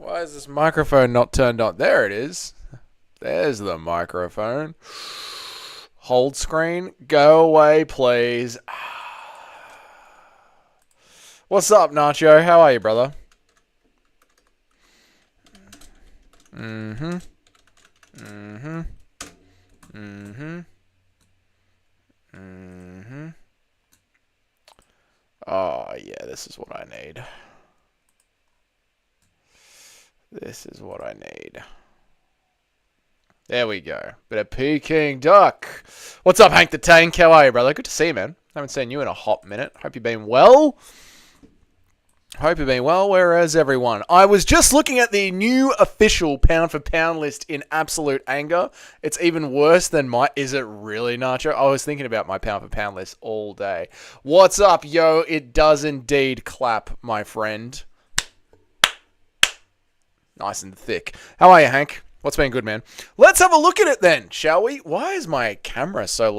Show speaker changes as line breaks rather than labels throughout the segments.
Why is this microphone not turned on? There it is. There's the microphone. Hold screen. Go away, please. What's up, Nacho? How are you, brother? Mm-hmm. Mm-hmm. Mm-hmm. Mm-hmm. Oh, yeah, this is what I need. This is what I need. There we go. Bit of Peking duck. What's up, Hank the Tank? How are you, brother? Good to see you, man. Haven't seen you in a hot minute. Hope you've been well. Hope you've been well. Where is everyone? I was just looking at the new official pound-for-pound list in absolute anger. It's even worse than my... Is it really, Nacho? I was thinking about my pound-for-pound list all day. What's up, yo? It does indeed clap, my friend. Nice and thick. How are you, Hank? What's been good, man? Let's have a look at it then, shall we? Why is my camera so,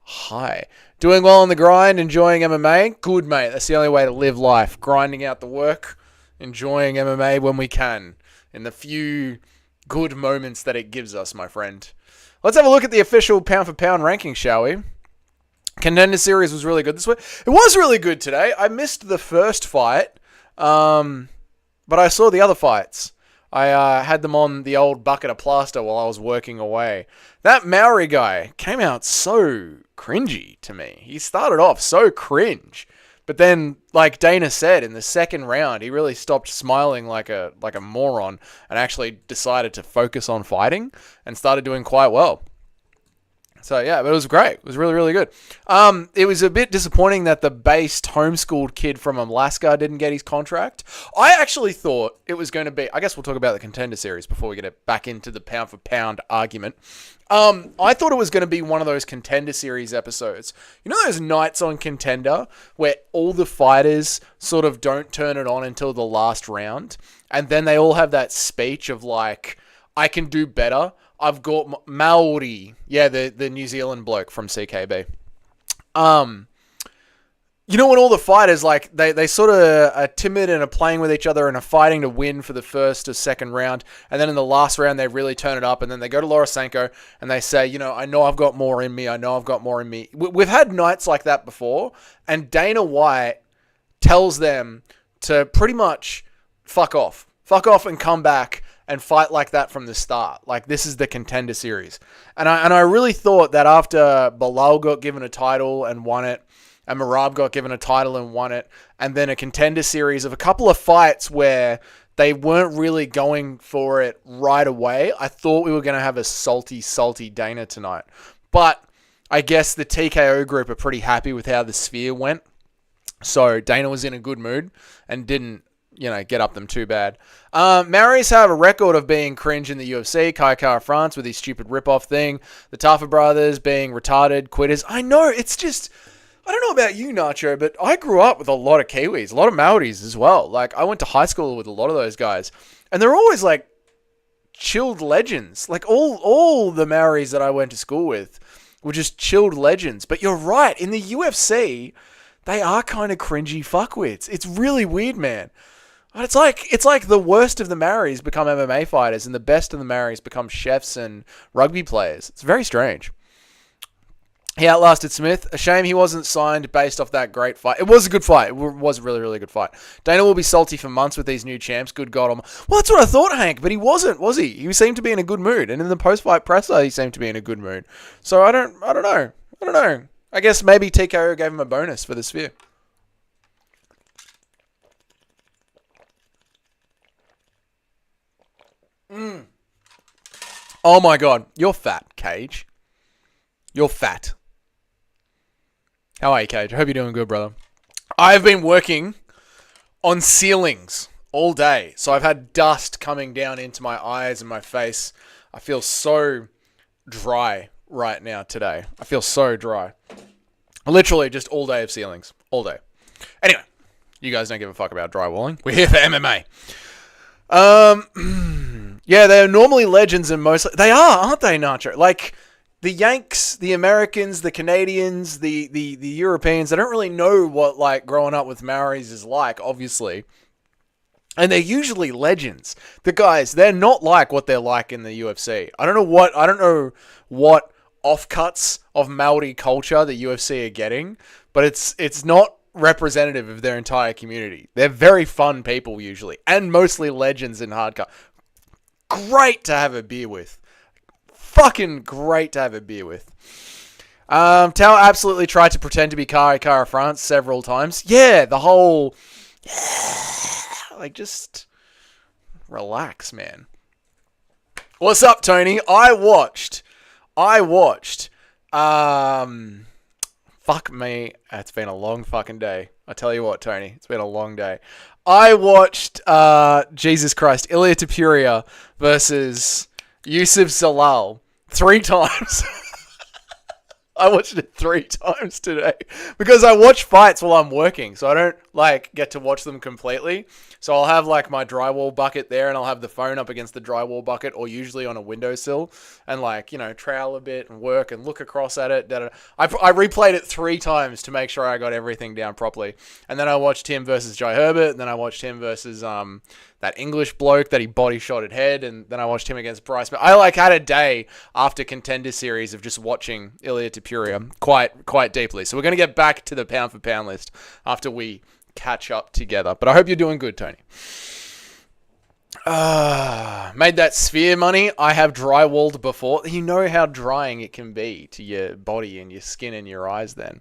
high? Doing well on the grind, enjoying MMA? Good, mate. That's the only way to live life. Grinding out the work, enjoying MMA when we can. In the few good moments that it gives us, my friend. Let's have a look at the official pound-for-pound ranking, shall we? Contender Series was really good this week. It was really good today. I missed the first fight, but I saw the other fights. I had them on the old bucket of plaster while I was working away. That Maori guy came out so cringy to me. He started off so cringe. But then, like Dana said, in the second round, he really stopped smiling like a moron and actually decided to focus on fighting and started doing quite well. So, yeah, but it was great. It was really, really good. It was a bit disappointing that the based homeschooled kid from Alaska didn't get his contract. I actually thought it was going to be... I guess we'll talk about the Contender Series before we get it back into the pound-for-pound argument. I thought it was going to be one of those Contender Series episodes. You know those nights on Contender where all the fighters sort of don't turn it on until the last round? And then they all have that speech of like, I can do better. I've got Maori. Yeah, the New Zealand bloke from CKB. You know when all the fighters, like, they sort of are timid and are playing with each other and are fighting to win for the first or second round, and then in the last round they really turn it up, and then they go to Lorosenko and they say, you know I've got more in me, I know I've got more in me. We've had nights like that before, and Dana White tells them to pretty much fuck off and come back and fight like that from the start. Like, this is the Contender Series. And I really thought that after Bilal got given a title and won it, and Merab got given a title and won it, and then a Contender Series of a couple of fights where they weren't really going for it right away, I thought we were going to have a salty, salty Dana tonight. But I guess the TKO group are pretty happy with how the Sphere went. So Dana was in a good mood and didn't get up them too bad. Maoris have a record of being cringe in the UFC. Kai Kara France with his stupid rip-off thing. The Tafa brothers being retarded quitters. I know, it's just... I don't know about you, Nacho, but I grew up with a lot of Kiwis, a lot of Maoris as well. Like, I went to high school with a lot of those guys. And they're always, like, chilled legends. Like, all the Maoris that I went to school with were just chilled legends. But you're right, in the UFC, they are kind of cringy fuckwits. It's really weird, man. It's like the worst of the Maoris become MMA fighters and the best of the Maoris become chefs and rugby players. It's very strange. He outlasted Smith. A shame he wasn't signed based off that great fight. It was a good fight. It was a really, really good fight. Dana will be salty for months with these new champs. Good God. Well, that's what I thought, Hank, but he wasn't, was he? He seemed to be in a good mood. And in the post-fight presser, he seemed to be in a good mood. So I don't know. I guess maybe TKO gave him a bonus for the Sphere. Oh my God. You're fat, Cage. You're fat. How are you, Cage? I hope you're doing good, brother. I've been working on ceilings all day. So I've had dust coming down into my eyes and my face. I feel so dry right now today. I feel so dry. Literally just all day of ceilings. All day. Anyway, you guys don't give a fuck about drywalling. We're here for MMA. Yeah, they're normally legends and mostly... They are, aren't they, Nacho? Like... The Yanks, the Americans, the Canadians, the Europeans, they don't really know what, like, growing up with Maoris is like, obviously. And they're usually legends. The guys, they're not like what they're like in the UFC. I don't know what offcuts of Maori culture the UFC are getting, but it's not representative of their entire community. They're very fun people usually, and mostly legends in hardcore. Great to have a beer with. Fucking great to have a beer with. Tao absolutely tried to pretend to be Kara France several times. Yeah, the whole... Like, just relax, man. What's up, Tony? I watched. Fuck me. It's been a long fucking day. I tell you what, Tony. It's been a long day. I watched, Jesus Christ, Ilia Topuria versus Yusuf Zalal 3 times. I watched it 3 times today because I watch fights while I'm working, so I don't get to watch them completely. So I'll have my drywall bucket there, and I'll have the phone up against the drywall bucket, or usually on a windowsill, and trowel a bit and work and look across at it. I replayed it 3 times to make sure I got everything down properly, and then I watched him versus Jai Herbert, and then I watched him versus that English bloke that he body shotted head, and then I watched him against Bryce. But I had a day after Contender Series of just watching Ilia Topuria quite deeply. So we're going to get back to the pound for pound list after we catch up together. But I hope you're doing good, Tony. Made that sphere money. I have drywalled before. You know how drying it can be to your body and your skin and your eyes then.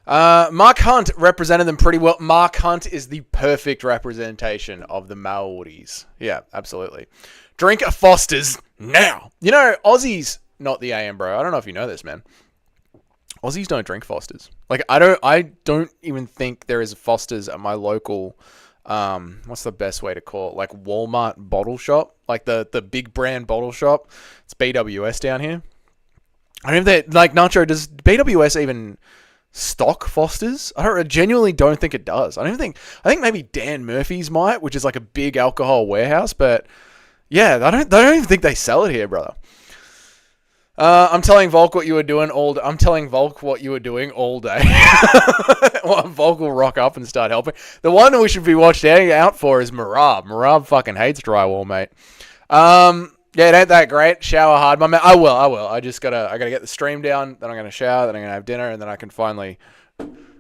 Mark Hunt represented them pretty well. Mark Hunt is the perfect representation of the Maoris. Yeah, absolutely. Drink a Foster's now. Aussies, not the AM, bro. I don't know if you know this, man. Aussies don't drink Foster's. I don't even think there is a Foster's at my local, what's the best way to call it? Walmart bottle shop. The big brand bottle shop. It's BWS down here. I don't know if they, Nacho, does BWS even stock Foster's? I genuinely don't think it does. I think maybe Dan Murphy's might, which is a big alcohol warehouse, but yeah, I don't even think they sell it here, brother. I'm telling Volk what you were doing all day. I'm telling Volk what you were doing all day. Well, Volk will rock up and start helping. The one that we should be watching out for is Merab. Merab fucking hates drywall, mate. Yeah, it ain't that great. Shower hard, my man. I will. I gotta get the stream down, then I'm gonna shower, then I'm gonna have dinner, and then I can finally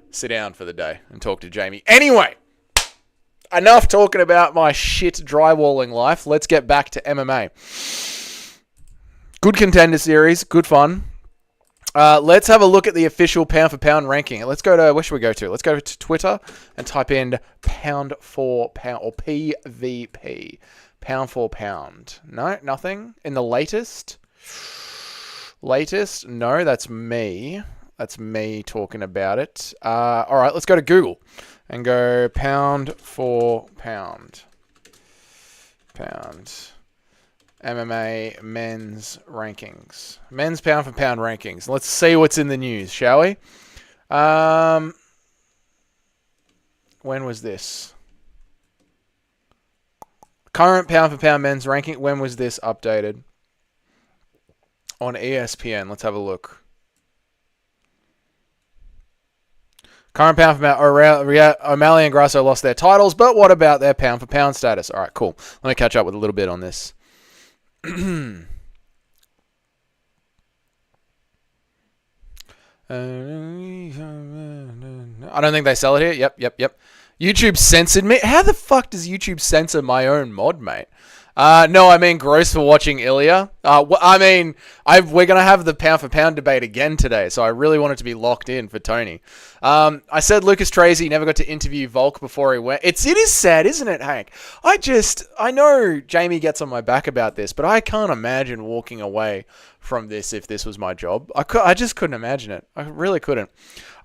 sit down for the day and talk to Jamie. Anyway, enough talking about my shit drywalling life. Let's get back to MMA. Good Contender Series, good fun. Let's have a look at the official pound for pound ranking. Let's go to, where should we go to? Let's go to Twitter and type in pound for pound, or PVP. Pound for pound. No, nothing. In the latest? No, that's me. That's me talking about it. All right, let's go to Google and go pound for pound. MMA men's rankings. Men's pound for pound rankings. Let's see what's in the news, shall we? When was this? Current pound for pound men's ranking. When was this updated? On ESPN. Let's have a look. Current pound for pound. O'Malley and Grasso lost their titles, but what about their pound for pound status? All right, cool. Let me catch up with a little bit on this. I don't think they sell it here. Yep. YouTube censored me. How the fuck does YouTube censor my own mod, mate? No, I mean gross for watching Ilya. We're going to have the pound for pound debate again today, so I really wanted to be locked in for Tony. I said Lucas Tracy never got to interview Volk before he went. It is sad, isn't it, Hank? I know Jamie gets on my back about this, but I can't imagine walking away from this if this was my job. I just couldn't imagine it. I really couldn't.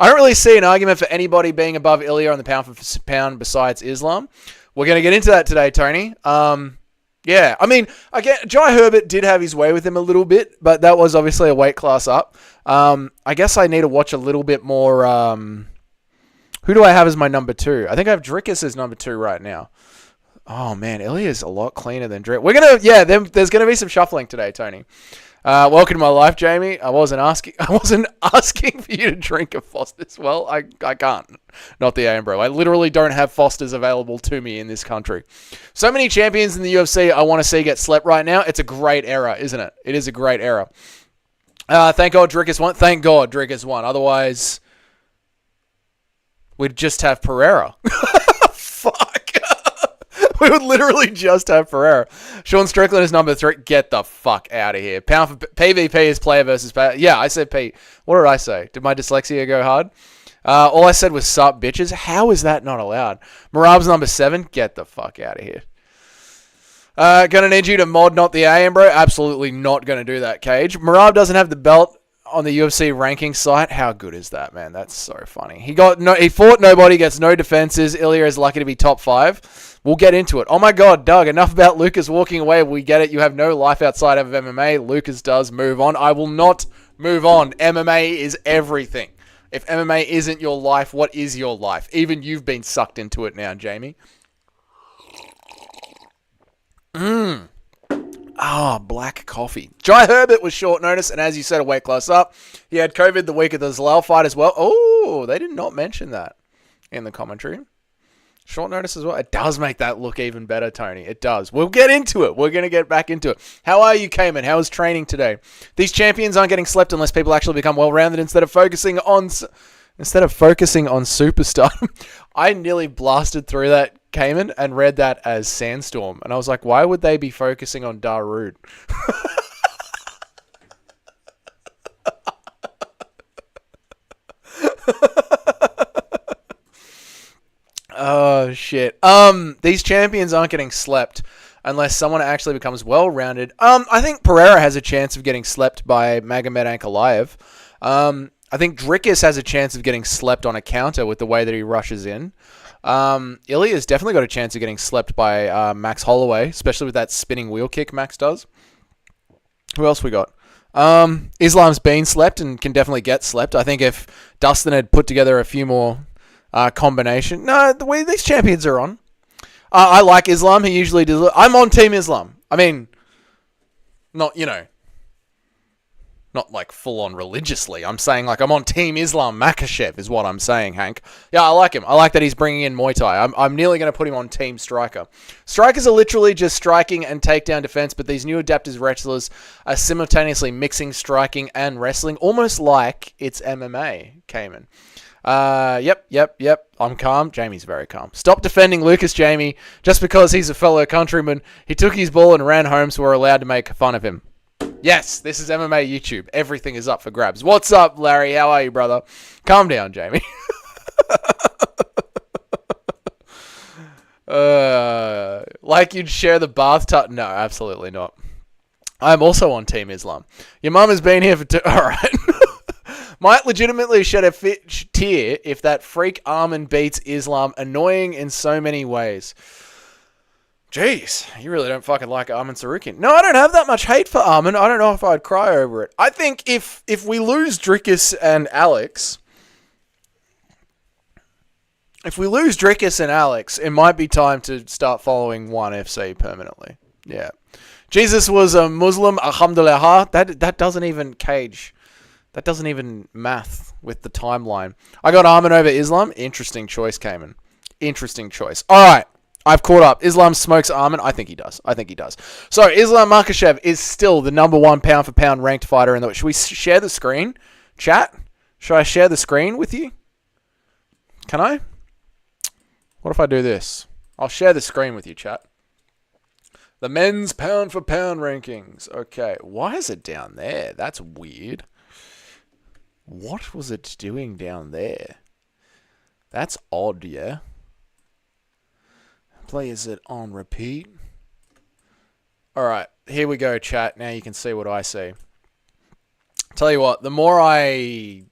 I don't really see an argument for anybody being above Ilya on the pound for pound besides Islam. We're going to get into that today, Tony. Yeah, I mean, again, Jai Herbert did have his way with him a little bit, but that was obviously a weight class up. I guess I need to watch a little bbit more. Who do I have as my number 2? I think I have Drickus as number 2 right now. Oh man, Ilya's a lot cleaner than Drick. There's gonna be some shuffling today, Tony. Welcome to my life, Jamie. I wasn't asking for you to drink a Foster's. Well, I can't. Not the Ambro. I literally don't have Foster's available to me in this country. So many champions in the UFC I want to see get slept right now. It's a great era, isn't it? It is a great era. Thank God Drickus won. Thank God Drickus won. Otherwise, we'd just have Pereira. Fuck. We would literally just have Pereira. Sean Strickland is number 3. Get the fuck out of here. Pound for PvP is player versus player. Yeah, I said P. What did I say? Did my dyslexia go hard? All I said was sup, bitches. How is that not allowed? Merab's number 7. Get the fuck out of here. Gonna need you to mod not the AM, bro. Absolutely not gonna do that, Cage. Merab doesn't have the belt on the UFC ranking site. How good is that, man? That's so funny. He fought nobody, gets no defenses. Ilya is lucky to be top 5. We'll get into it. Oh my God, Doug, enough about Lucas walking away. We get it. You have no life outside of MMA. Lucas does. Move on. I will not move on. MMA is everything. If MMA isn't your life, what is your life? Even you've been sucked into it now, Jamie. Black coffee. Jai Herbert was short notice, and as you said, a weight class up. He had COVID the week of the Zalal fight as well. Oh, they did not mention that in the commentary. Short notice as well. It does make that look even better, Tony. It does. We'll get into it. We're going to get back into it. How are you, Cayman? How was training today? These champions aren't getting slept unless people actually become well-rounded instead of focusing on superstar. I nearly blasted through that, Cayman, and read that as Sandstorm. And I was like, why would they be focusing on Darude? Oh, shit. These champions aren't getting slept unless someone actually becomes well-rounded. I think Pereira has a chance of getting slept by Magomed Ankalaev. I think Drickus has a chance of getting slept on a counter with the way that he rushes in. Ilya's definitely got a chance of getting slept by Max Holloway, especially with that spinning wheel kick Max does. Who else we got? Islam's been slept and can definitely get slept. I think if Dustin had put together a few more combination. No, the way these champions are on. I like Islam. He usually does. I'm on Team Islam. I mean, not like full on religiously. I'm saying like I'm on Team Islam Makhachev is what I'm saying, Hank. Yeah, I like him. I like that he's bringing in Muay Thai. I'm nearly going to put him on Team Striker. Strikers are literally just striking and takedown defense, but these new adapters wrestlers are simultaneously mixing striking and wrestling, almost like it's MMA, Cayman. Yep. I'm calm. Jamie's very calm. Stop defending Lucas, Jamie. Just because he's a fellow countryman, he took his ball and ran home, so we're allowed to make fun of him. Yes, this is MMA YouTube. Everything is up for grabs. What's up, Larry? How are you, brother? Calm down, Jamie. Like you'd share the bathtub? No, absolutely not. I'm also on Team Islam. Your mum has been here for Alright. Might legitimately shed a tear if that freak Armin beats Islam. Annoying in so many ways. Jeez, you really don't fucking like Armin Sarukian. No, I don't have that much hate for Armin. I don't know if I'd cry over it. I think if we lose Drickus and Alex... If we lose Drickus and Alex, it might be time to start following ONE FC permanently. Yeah. Jesus was a Muslim, alhamdulillah. That doesn't even cage... That doesn't even math with the timeline. I got Armin over Islam. Interesting choice, Cayman. Interesting choice. All right. I've caught up. Islam smokes Armin. I think he does. So, Islam Makhachev is still the number 1 pound-for-pound ranked fighter in the... Should we share the screen? Chat? Should I share the screen with you? Can I? What if I do this? I'll share the screen with you, chat. The men's pound-for-pound rankings. Okay. Why is it down there? That's weird. What was it doing down there? That's odd, yeah? Is it on repeat? Alright, here we go, chat. Now you can see what I see. Tell you what, the more I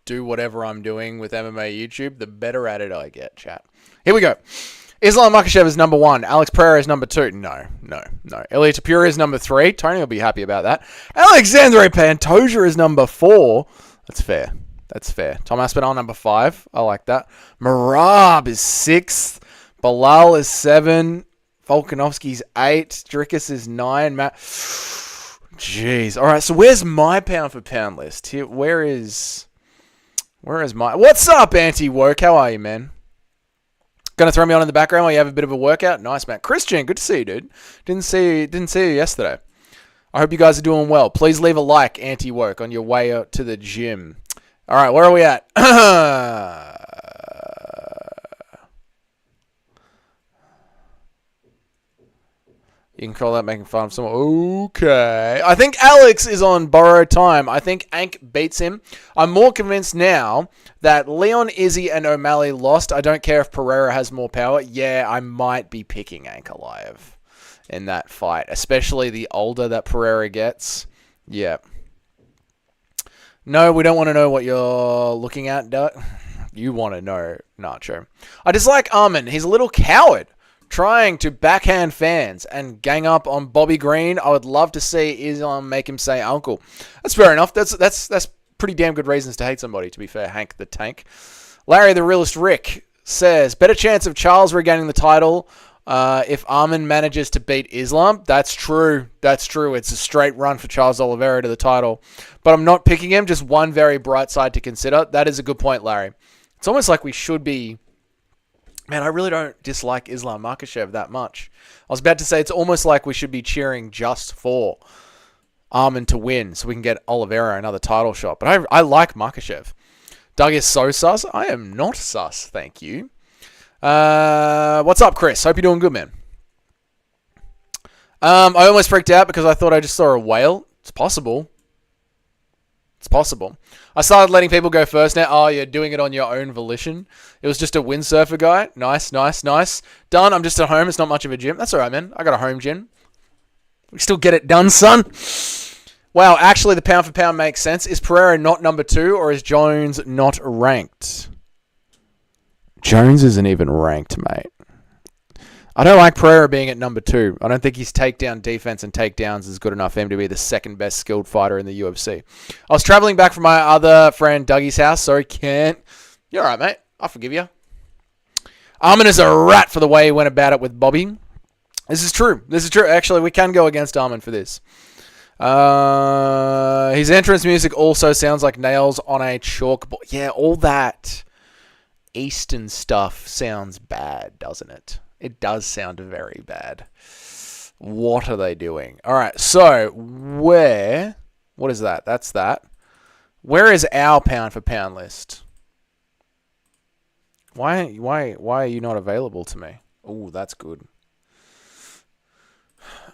do whatever I'm doing with MMA YouTube, the better at it I get, chat. Here we go. Islam Makhachev is number 1. Alex Pereira is number 2. No. Ilya Tapura is number 3. Tony will be happy about that. Alexandre Pantoja is number 4. That's fair. Tom Aspinall, number 5. I like that. Merab is 6th. Bilal is 7. Volkanovski's 8. Drickus is 9. Jeez. All right. So where's my pound for pound list? Here. Where is my? What's up, anti-woke? How are you, man? Gonna throw me on in the background while you have a bit of a workout? Nice, man. Christian, good to see you, dude. Didn't see you yesterday. I hope you guys are doing well. Please leave a like, anti-woke, on your way out to the gym. All right, where are we at? You can call that making fun of someone. Okay. I think Alex is on borrowed time. I think Ank beats him. I'm more convinced now that Leon, Izzy, and O'Malley lost. I don't care if Pereira has more power. Yeah, I might be picking Ank alive in that fight, especially the older that Pereira gets. Yeah. No, we don't want to know what you're looking at, Doug. You want to know, Nacho. I dislike Armin. He's a little coward, trying to backhand fans and gang up on Bobby Green. I would love to see Islam make him say uncle. That's fair enough. That's pretty damn good reasons to hate somebody, to be fair. Hank the Tank. Larry the Realist Rick says, better chance of Charles regaining the title if Armin manages to beat Islam. That's true. That's true. It's a straight run for Charles Oliveira to the title. But I'm not picking him. Just one very bright side to consider. That is a good point, Larry. It's almost like we should be... Man, I really don't dislike Islam Makhachev that much. I was about to say it's almost like we should be cheering just for Armin to win so we can get Oliveira another title shot. But I like Makhachev. Doug is so sus. I am not sus, thank you. What's up, Chris? Hope you're doing good, man. I almost freaked out because I thought I just saw a whale. It's possible. It's possible. I started letting people go first now. Oh, you're doing it on your own volition. It was just a windsurfer guy. Nice, nice, nice. Done. I'm just at home. It's not much of a gym. That's all right, man. I got a home gym. We still get it done, son. Wow, actually, the pound for pound makes sense. Is Pereira not number 2 or is Jones not ranked? Jones isn't even ranked, mate. I don't like Pereira being at number 2. I don't think his takedown defense and takedowns is good enough for him to be the second best skilled fighter in the UFC. I was traveling back from my other friend Dougie's house. Sorry, can't. You're all right, mate. I'll forgive you. Armin is a rat for the way he went about it with Bobby. This is true. This is true. Actually, we can go against Armin for this. His entrance music also sounds like nails on a chalkboard. Yeah, all that Eastern stuff sounds bad, doesn't it? It does sound very bad. What are they doing? All right, so what is that? That's that. Where is our pound for pound list? Why are you not available to me? Oh, that's good.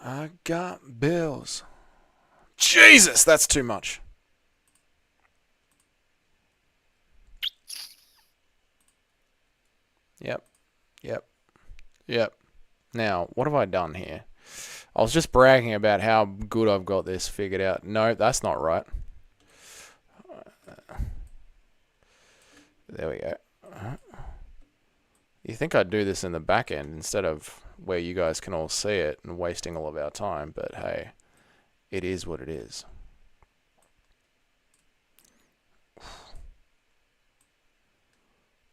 I got bills. Jesus, that's too much. Yep. Now, what have I done here? I was just bragging about how good I've got this figured out. No, that's not right. There we go. You think I'd do this in the back end instead of where you guys can all see it and wasting all of our time, but hey, it is what it is.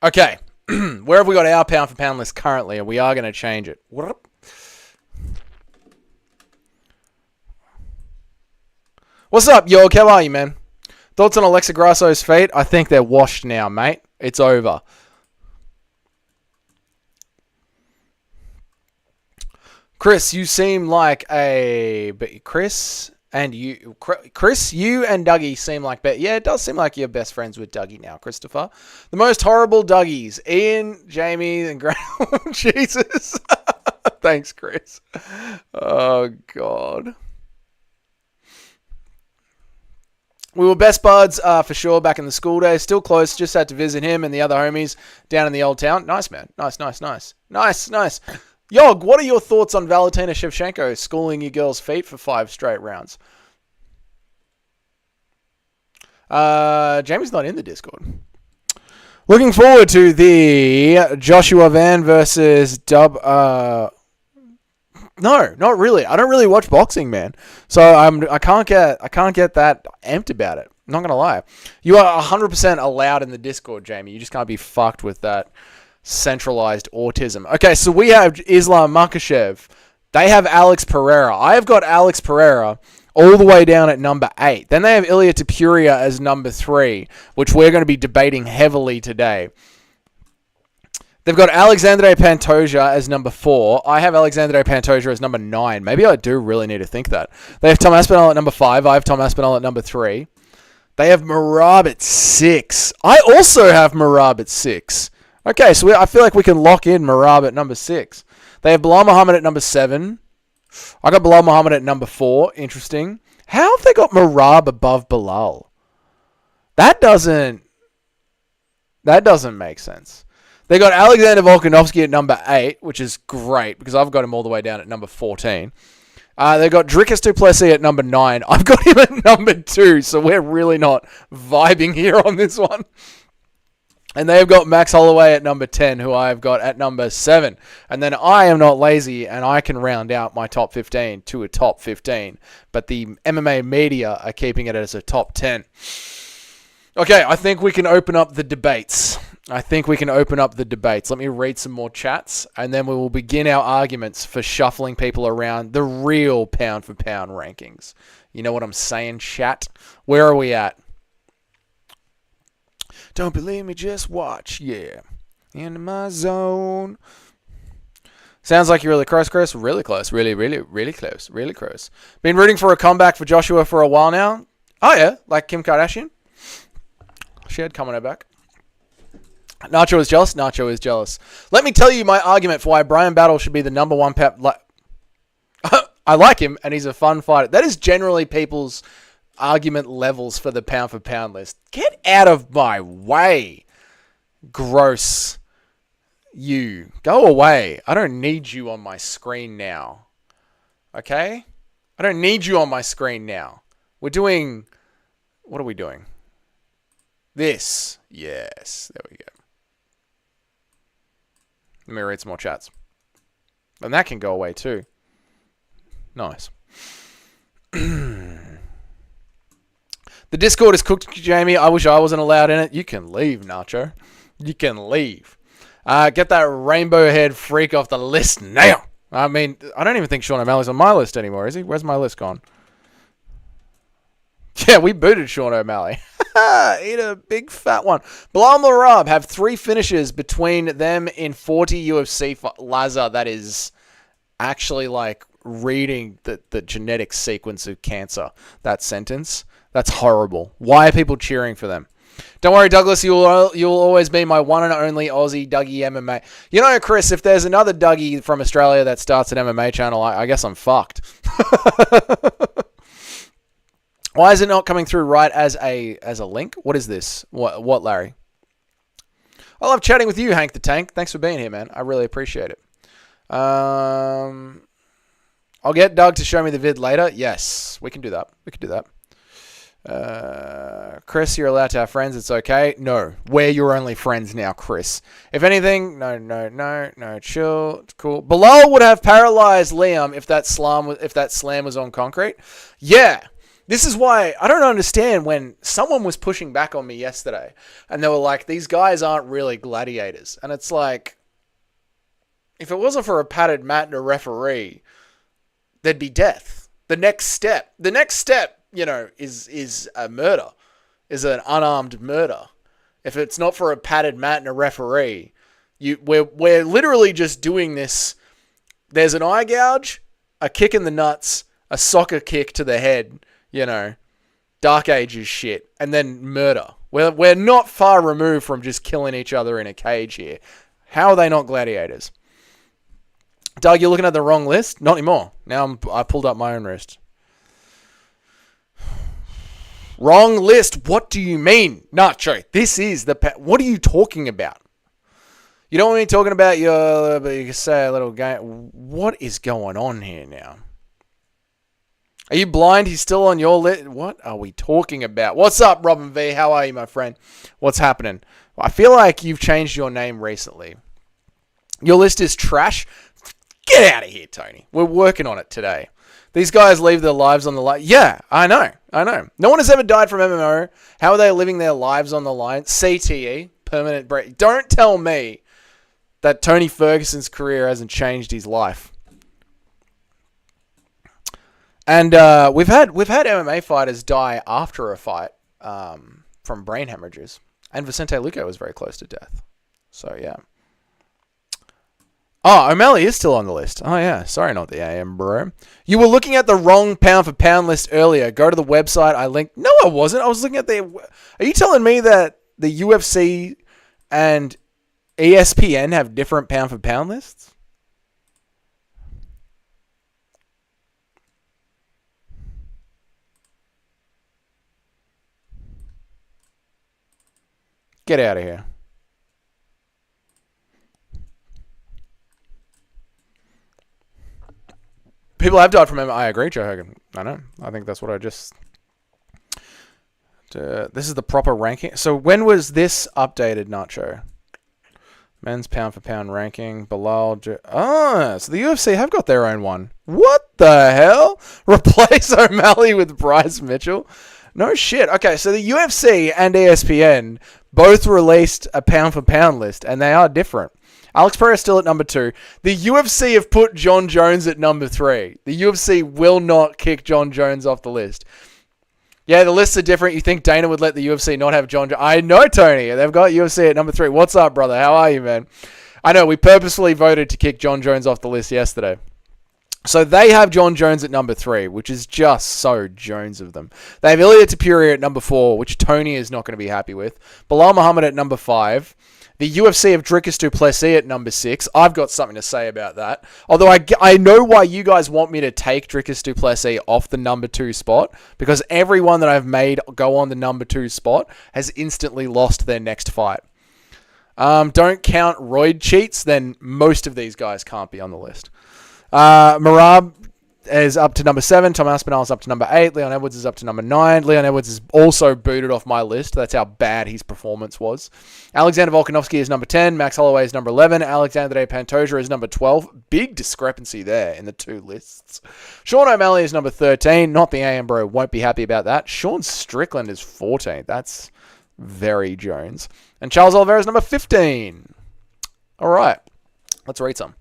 Okay. Where have we got our pound for pound list currently? And we are going to change it. What's up, yo? How are you, man? Thoughts on Alexa Grasso's fate? I think they're washed now, mate. It's over. Chris, you seem like a... Chris and you and Dougie seem like... Yeah, it does seem like you're best friends with Dougie now, Christopher. The most horrible Dougies. Ian, Jamie, and Graham. Jesus. Thanks, Chris. Oh, God. We were best buds for sure back in the school days. Still close. Just had to visit him and the other homies down in the old town. Nice, man. Nice. Nice. Yog, what are your thoughts on Valentina Shevchenko schooling your girl's feet for 5 straight rounds? Jamie's not in the Discord. Looking forward to the Joshua Van versus Dub... No, not really. I don't really watch boxing, man. So I can't get that amped about it. I'm not going to lie. You are 100% allowed in the Discord, Jamie. You just can't be fucked with that centralized autism. Okay, so we have Islam Makhachev. They have Alex Pereira. I have got Alex Pereira all the way down at number 8. Then they have Ilia Topuria as number 3, which we're going to be debating heavily today. They've got Alexandre Pantoja as number 4. I have Alexandre Pantoja as number 9. Maybe I do really need to think that. They have Tom Aspinall at number 5. I have Tom Aspinall at number 3. They have Merab at 6. I also have Merab at 6. Okay, so I feel like we can lock in Merab at number 6. They have Bilal Muhammad at number 7. I got Bilal Muhammad at number 4. Interesting. How have they got Merab above Bilal? That doesn't make sense. They got Alexander Volkanovski at number 8, which is great because I've got him all the way down at number 14. They got Dricus du Plessis at number 9. I've got him at number 2, so we're really not vibing here on this one. And they've got Max Holloway at number 10, who I've got at number 7. And then I am not lazy, and I can round out my top 15 to a top 15. But the MMA media are keeping it as a top 10. Okay, I think we can open up the debates. Let me read some more chats, and then we will begin our arguments for shuffling people around the real pound-for-pound rankings. You know what I'm saying, chat? Where are we at? Don't believe me, just watch. Yeah. In my zone. Sounds like you're really close, Chris. Really close. Really close. Really close. Been rooting for a comeback for Joshua for a while now. Oh, yeah. Like Kim Kardashian. She had coming back. Nacho is jealous. Nacho is jealous. Let me tell you my argument for why Brian Battle should be the number 1 I like him, and he's a fun fighter. That is generally people's argument levels for the pound-for-pound list. Get out of my way. Gross. You. Go away. I don't need you on my screen now. Okay? I don't need you on my screen now. We're doing... What are we doing? This. Yes. There we go. Let me read some more chats. And that can go away too. Nice. The Discord is cooked, Jamie. I wish I wasn't allowed in it. You can leave, Nacho. You can leave. Get that rainbow head freak off the list now. I mean, I don't even think Sean O'Malley's on my list anymore, is he? Where's my list gone? Yeah, we booted Sean O'Malley. Eat a big fat one. Bilal and Merab have 3 finishes between them in 40 UFC. Lazar, that is actually like reading the genetic sequence of cancer. That sentence. That's horrible. Why are people cheering for them? Don't worry, Douglas. You'll always be my one and only Aussie Dougie MMA. You know, Chris, if there's another Dougie from Australia that starts an MMA channel, I guess I'm fucked. Why is it not coming through right as a link? What is this? What, Larry? I love chatting with you, Hank the Tank. Thanks for being here, man. I really appreciate it. I'll get Doug to show me the vid later. Yes, we can do that. Chris, you're allowed to have friends. It's okay. No, we're your only friends now, Chris. If anything, no, chill. It's cool. Bilal would have paralyzed Liam if that slam was on concrete. Yeah. This is why I don't understand when someone was pushing back on me yesterday and they were like, these guys aren't really gladiators. And it's like, if it wasn't for a padded mat and a referee, there'd be death. The next step, you know, is a murder, is an unarmed murder. If it's not for a padded mat and a referee, we're literally just doing this. There's an eye gouge, a kick in the nuts, a soccer kick to the head, you know, Dark Ages shit, and then murder. We're not far removed from just killing each other in a cage here. How are they not gladiators? Doug, you're looking at the wrong list? Not anymore. Now I pulled up my own list. Wrong list. What do you mean? Nacho, this is the... What are you talking about? You don't want me talking about your... But you can say a little game. What is going on here now? Are you blind? He's still on your list. What are we talking about? What's up, Robin V? How are you, my friend? What's happening? I feel like you've changed your name recently. Your list is trash. Get out of here, Tony. We're working on it today. These guys leave their lives on the line. Yeah, I know. No one has ever died from MMO. How are they living their lives on the line? CTE, permanent break. Don't tell me that Tony Ferguson's career hasn't changed his life. And we've had MMA fighters die after a fight from brain hemorrhages. And Vicente Luque was very close to death. So, yeah. Oh, O'Malley is still on the list. Oh, yeah. Sorry, not the AM, bro. You were looking at the wrong pound-for-pound list earlier. Go to the website I linked. No, I wasn't. I was looking at the... Are you telling me that the UFC and ESPN have different pound-for-pound lists? Get out of here. People have died from MMA. I agree, Joe Hogan. I know. I think that's what I just... this is the proper ranking. So when was this updated, Nacho? Men's pound-for-pound ranking. Bilal... so the UFC have got their own one. What the hell? Replace O'Malley with Bryce Mitchell? No shit. Okay, so the UFC and ESPN both released a pound-for-pound list, and they are different. Alex Pereira still at number 2. The UFC have put John Jones at number 3. The UFC will not kick John Jones off the list. Yeah, the lists are different. You think Dana would let the UFC not have John Jones? I know, Tony. They've got UFC at number 3. What's up, brother? How are you, man? I know, we purposefully voted to kick John Jones off the list yesterday. So they have John Jones at number 3, which is just so Jones of them. They have Ilia Topuria at number 4, which Tony is not going to be happy with. Bilal Muhammad at number 5. The UFC have Dricus du Plessis at number 6. I've got something to say about that. Although I know why you guys want me to take Dricus du Plessis off the number 2 spot, because everyone that I've made go on the number 2 spot has instantly lost their next fight. Don't count roid cheats, then most of these guys can't be on the list. Merab is up to number 7. Tom Aspinall is up to number 8. Leon Edwards is up to number 9. Leon Edwards is also booted off my list. That's how bad his performance was. Alexander Volkanovski is number 10. Max Holloway is number 11. Alexander Pantoja is number 12. Big discrepancy there in the 2 lists. Sean O'Malley is number 13. Not the AM bro. Won't be happy about that. Sean Strickland is 14. That's very Jones. And Charles Oliveira is number 15. All right. Let's read some.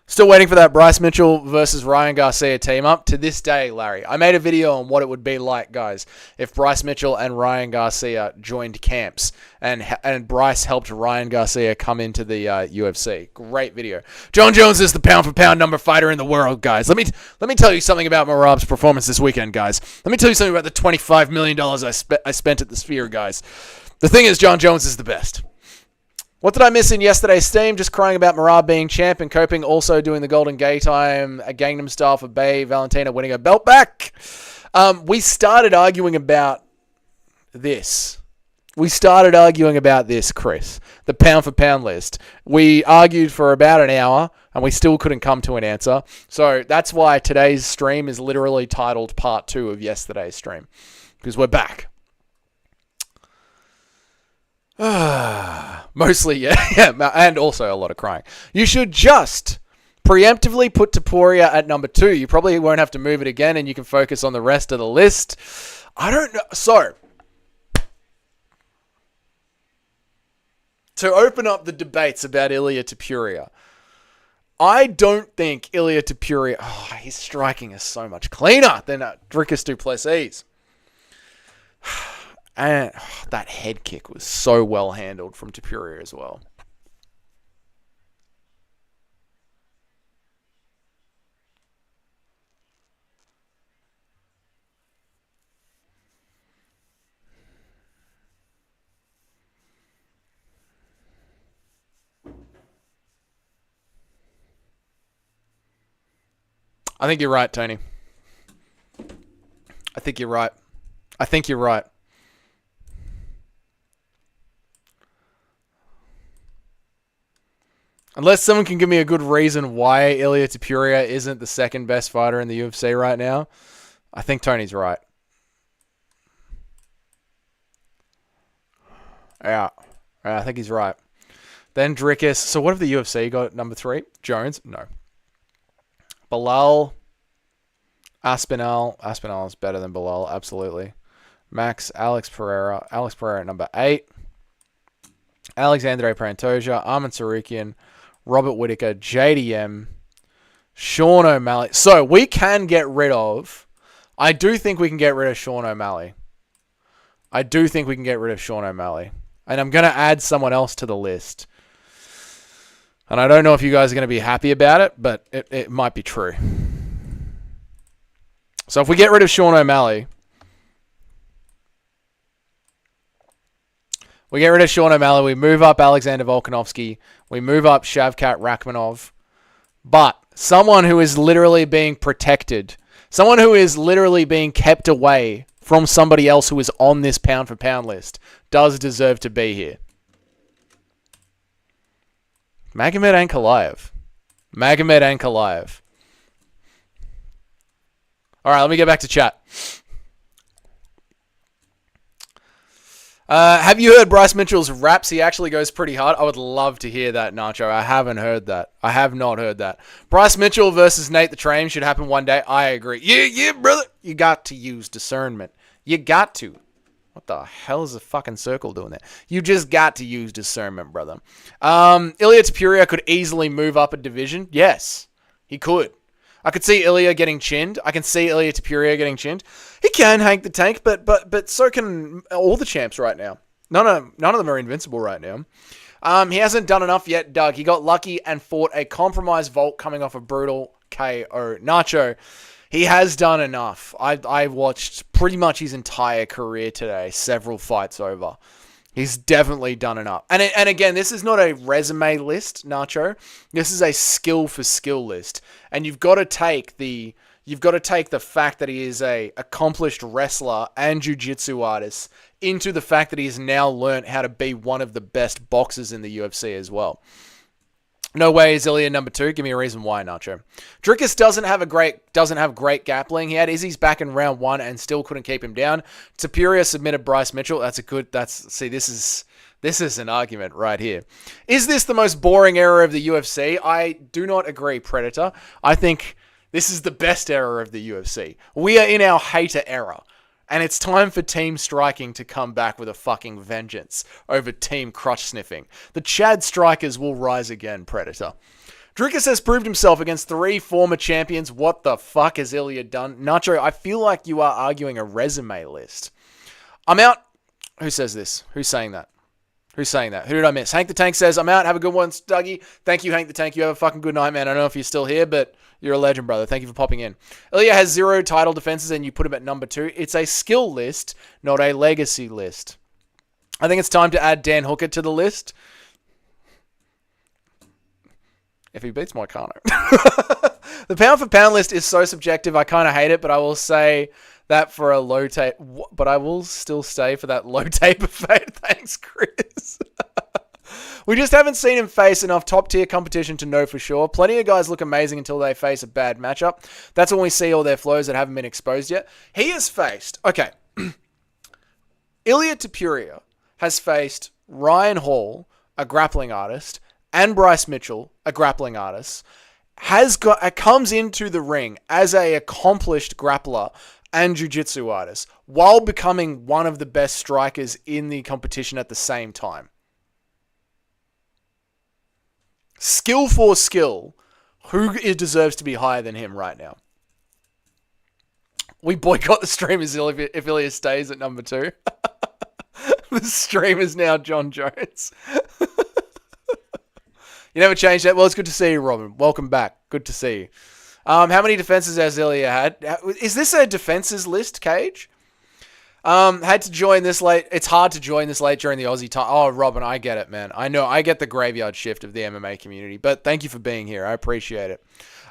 Still waiting for that Bryce Mitchell versus Ryan Garcia team up. To this day, Larry, I made a video on what it would be like, guys, if Bryce Mitchell and Ryan Garcia joined camps and Bryce helped Ryan Garcia come into the UFC. Great video. John Jones is the pound-for-pound number fighter in the world, guys. Let me tell you something about Merab's performance this weekend, guys. Let me tell you something about the $25 million I spent at the Sphere, guys. The thing is, John Jones is the best. What did I miss in yesterday's stream? Just crying about Merab being champ and Coping also doing the Golden Gay time, a Gangnam Style for Bay, Valentina winning her belt back. We started arguing about this. Chris. The pound-for-pound list. We argued for about an hour, and we still couldn't come to an answer. So that's why today's stream is literally titled Part 2 of yesterday's stream. Because we're back. Mostly, yeah, and also a lot of crying. You should just preemptively put Topuria at number 2. You probably won't have to move it again, and you can focus on the rest of the list. I don't know. So, to open up the debates about Ilia Topuria, I don't think Ilia Topuria... Oh, his striking is so much cleaner than Dricus du Plessis. And that head kick was so well handled from Topuria as well. I think you're right, Tony. I think you're right. Unless someone can give me a good reason why Ilia Topuria isn't the second best fighter in the UFC right now, I think Tony's right. Yeah, I think he's right. Then Dricus. So what have the UFC got at number 3? Jones? No. Bilal. Aspinall. Aspinall is better than Bilal, absolutely. Max. Alex Pereira. Alex Pereira at number 8. Alexandre Pantoja. Arman Sarukian. Robert Whittaker, JDM, Sean O'Malley. So we can get rid of... I do think we can get rid of Sean O'Malley. And I'm going to add someone else to the list. And I don't know if you guys are going to be happy about it, but it might be true. So if we get rid of Sean O'Malley... we move up Alexander Volkanovski. We move up Shavkat Rakhmonov. But someone who is literally being protected, someone who is literally being kept away from somebody else who is on this pound-for-pound list, does deserve to be here. Magomed Ankalaev. All right, let me get back to chat. Have you heard Bryce Mitchell's raps? He actually goes pretty hard. I would love to hear that, Nacho. I haven't heard that. I have not heard that. Bryce Mitchell versus Nate the Train should happen one day. I agree. Yeah, brother. You got to use discernment. You got to. What the hell is the fucking circle doing there? You just got to use discernment, brother. Ilya Topuria could easily move up a division. Yes, he could. I could see Ilya getting chinned. I can see Ilya Topuria getting chinned. He can Hank the Tank, but so can all the champs right now. None of them are invincible right now. He hasn't done enough yet, Doug. He got lucky and fought a compromised Volt coming off a brutal KO. Nacho, he has done enough. I watched pretty much his entire career today, several fights over. He's definitely done enough. And again, this is not a resume list, Nacho. This is a skill for skill list. And you've got to take the fact that he is a accomplished wrestler and jiu-jitsu artist into the fact that he has now learned how to be one of the best boxers in the UFC as well. No way is Ilya number 2. Give me a reason why, Nacho. Drickus doesn't have great grappling. He had Izzy's back in round 1 and still couldn't keep him down. Topuria submitted Bryce Mitchell. This is an argument right here. Is this the most boring era of the UFC? I do not agree, Predator. I think this is the best era of the UFC. We are in our hater era. And it's time for team striking to come back with a fucking vengeance over team crotch sniffing. The Chad strikers will rise again, Predator. Drickus has proved himself against 3 former champions. What the fuck has Ilya done? Nacho, I feel like you are arguing a resume list. I'm out. Who says this? Who's saying that? Who did I miss? Hank the Tank says, I'm out. Have a good one, Dougie. Thank you, Hank the Tank. You have a fucking good night, man. I don't know if you're still here, but you're a legend, brother. Thank you for popping in. Ilya has 0 title defenses, and you put him at number 2. It's a skill list, not a legacy list. I think it's time to add Dan Hooker to the list. If he beats Moicano. The pound-for-pound list is so subjective, I kind of hate it, but I will say that for a low tape... But I will still stay for that low taper fade. Thanks, Chris. We just haven't seen him face enough top-tier competition to know for sure. Plenty of guys look amazing until they face a bad matchup. That's when we see all their flows that haven't been exposed yet. He has faced... Okay. Ilya Topuria has faced Ryan Hall, a grappling artist, and Bryce Mitchell, a grappling artist, comes into the ring as a accomplished grappler and jiu-jitsu artist while becoming one of the best strikers in the competition at the same time. Skill for skill, who deserves to be higher than him right now? We boycott the stream if Ilya stays at number 2. The stream is now John Jones. You never changed that. Well, it's good to see you, Robin. Welcome back. Good to see you. How many defenses has Ilya had? Is this a defenses list, Cage? Had to join this late. It's hard to join this late during the Aussie time. Oh, Robin, I get it, man. I know. I get the graveyard shift of the MMA community, but thank you for being here. I appreciate it.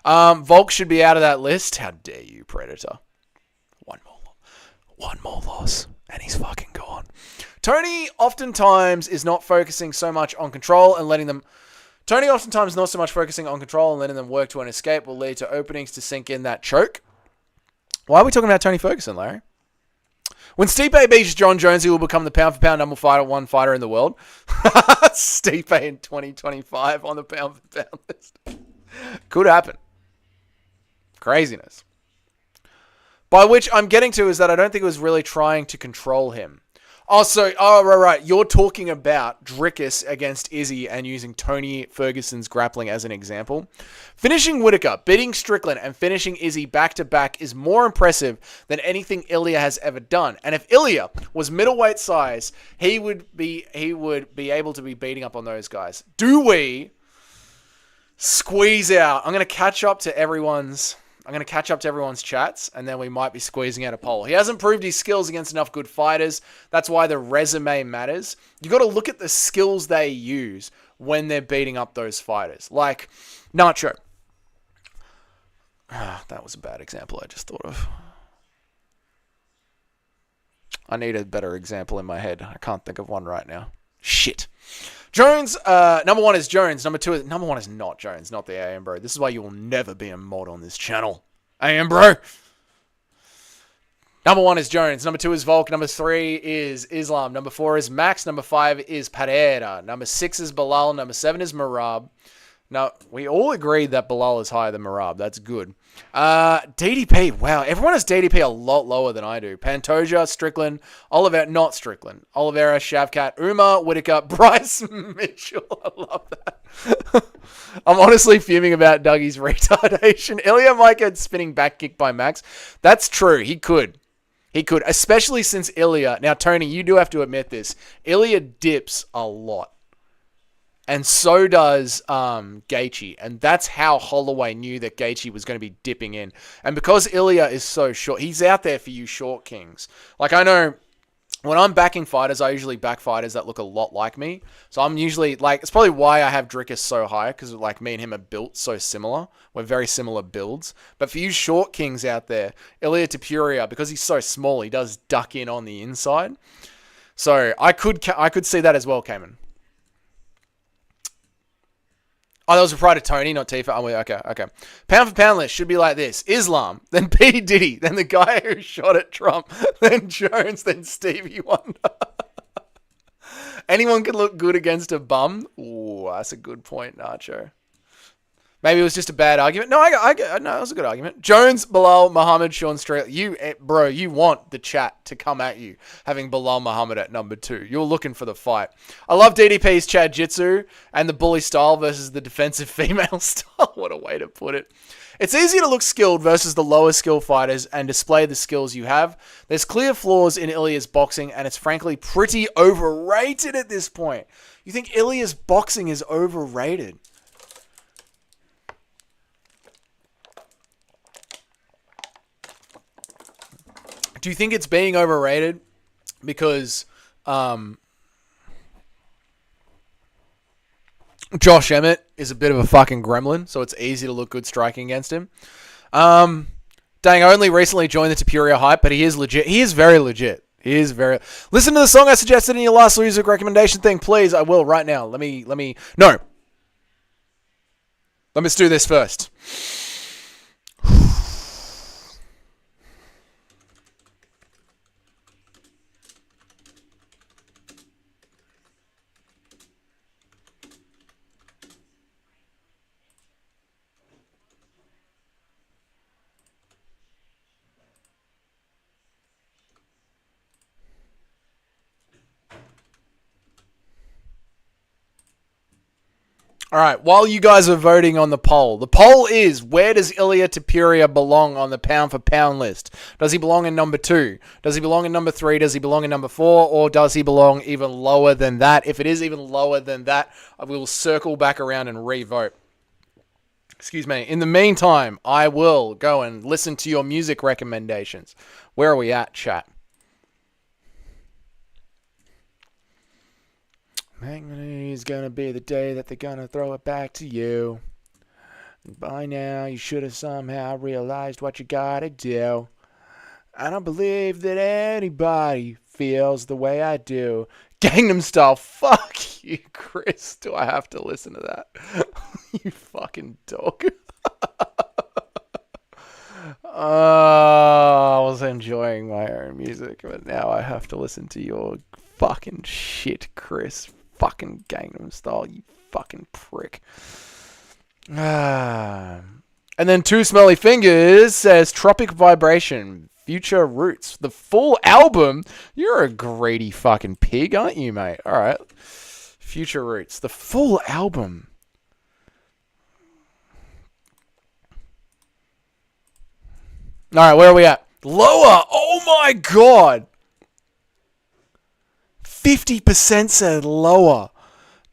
Volk should be out of that list. How dare you, Predator? One more loss, and he's fucking gone. Tony oftentimes is not focusing so much on control and letting them... Tony oftentimes not so much focusing on control and letting them work to an escape will lead to openings to sink in that choke. Why are we talking about Tony Ferguson, Larry? When Stipe beats John Jones, he will become the pound-for-pound number 1 fighter in the world. Stipe in 2025 on the pound-for-pound list. Could happen. Craziness. By which I'm getting to is that I don't think it was really trying to control him. Right. You're talking about Dricus against Izzy and using Tony Ferguson's grappling as an example. Finishing Whittaker, beating Strickland, and finishing Izzy back-to-back is more impressive than anything Ilya has ever done. And if Ilya was middleweight size, he would be able to be beating up on those guys. Do we squeeze out? I'm going to catch up to everyone's chats, and then we might be squeezing out a poll. He hasn't proved his skills against enough good fighters. That's why the resume matters. You got to look at the skills they use when they're beating up those fighters. Like Nacho. That was a bad example I just thought of. I need a better example in my head. I can't think of one right now. Shit. Jones, number one is Jones. Number one is not Jones, not the AM Bro. This is why you will never be a mod on this channel. AM Bro. Number one is Jones. Number two is Volk. Number three is Islam. Number four is Max. Number five is Pereira. Number six is Bilal. Number seven is Merab. Now, we all agreed that Bilal is higher than Merab. That's good. DDP. Wow, everyone has DDP a lot lower than I do. Pantoja, Strickland, Oliveira, not Strickland. Oliveira, Shavkat, Uma, Whittaker, Bryce Mitchell. I love that. I'm honestly fuming about Dougie's retardation. Ilya might get spinning back kick by Max. That's true. He could. Especially since Ilya. Now, Tony, you do have to admit this. Ilya dips a lot. And so does Gaethje. And that's how Holloway knew that Gaethje was going to be dipping in. And because Ilya is so short, he's out there for you short kings. Like, I know when I'm backing fighters, I usually back fighters that look a lot like me. So I'm usually, like, it's probably why I have Dricus so high, because, like, me and him are built so similar. We're very similar builds. But for you short kings out there, Ilya Topuria, because he's so small, he does duck in on the inside. So I could see that as well, Cayman. Oh, that was a reply to Tony, not Tifa. Oh, okay. Pound for pound list should be like this. Islam, then P. Diddy, then the guy who shot at Trump, then Jones, then Stevie Wonder. Anyone can look good against a bum. Ooh, that's a good point, Nacho. Maybe it was just a bad argument. No, no, that was a good argument. Jones, Bilal, Muhammad, Sean Strickland. You want the chat to come at you, having Bilal Muhammad at number 2. You're looking for the fight. I love DDP's Chad Jitsu and the bully style versus the defensive female style. What a way to put it. It's easy to look skilled versus the lower skill fighters and display the skills you have. There's clear flaws in Ilya's boxing, and it's frankly pretty overrated at this point. You think Ilya's boxing is overrated? Do you think it's being overrated because Josh Emmett is a bit of a fucking gremlin, so it's easy to look good striking against him? Dang, I only recently joined the Topuria hype, but he is legit. He is very legit. Listen to the song I suggested in your last music recommendation thing, please. I will right now. Let me. No. Let me do this first. All right, while you guys are voting on the poll is, where does Ilya Topuria belong on the pound-for-pound list? Does he belong in number 2? Does he belong in number 3? Does he belong in number 4? Or does he belong even lower than that? If it is even lower than that, I will circle back around and re-vote. Excuse me. In the meantime, I will go and listen to your music recommendations. Where are we at, chat? Is gonna be the day that they're gonna throw it back to you. And by now, you should have somehow realized what you gotta do. I don't believe that anybody feels the way I do. Gangnam Style, fuck you, Chris. Do I have to listen to that? You fucking dog. I was enjoying my own music, but now I have to listen to your fucking shit, Chris. Fucking Gangnam Style, you fucking prick. And then Two Smelly Fingers says Tropic Vibration. Future Roots. The full album? You're a greedy fucking pig, aren't you, mate? All right. Future Roots. The full album. All right, where are we at? Lower. Oh, my God. 50% said lower.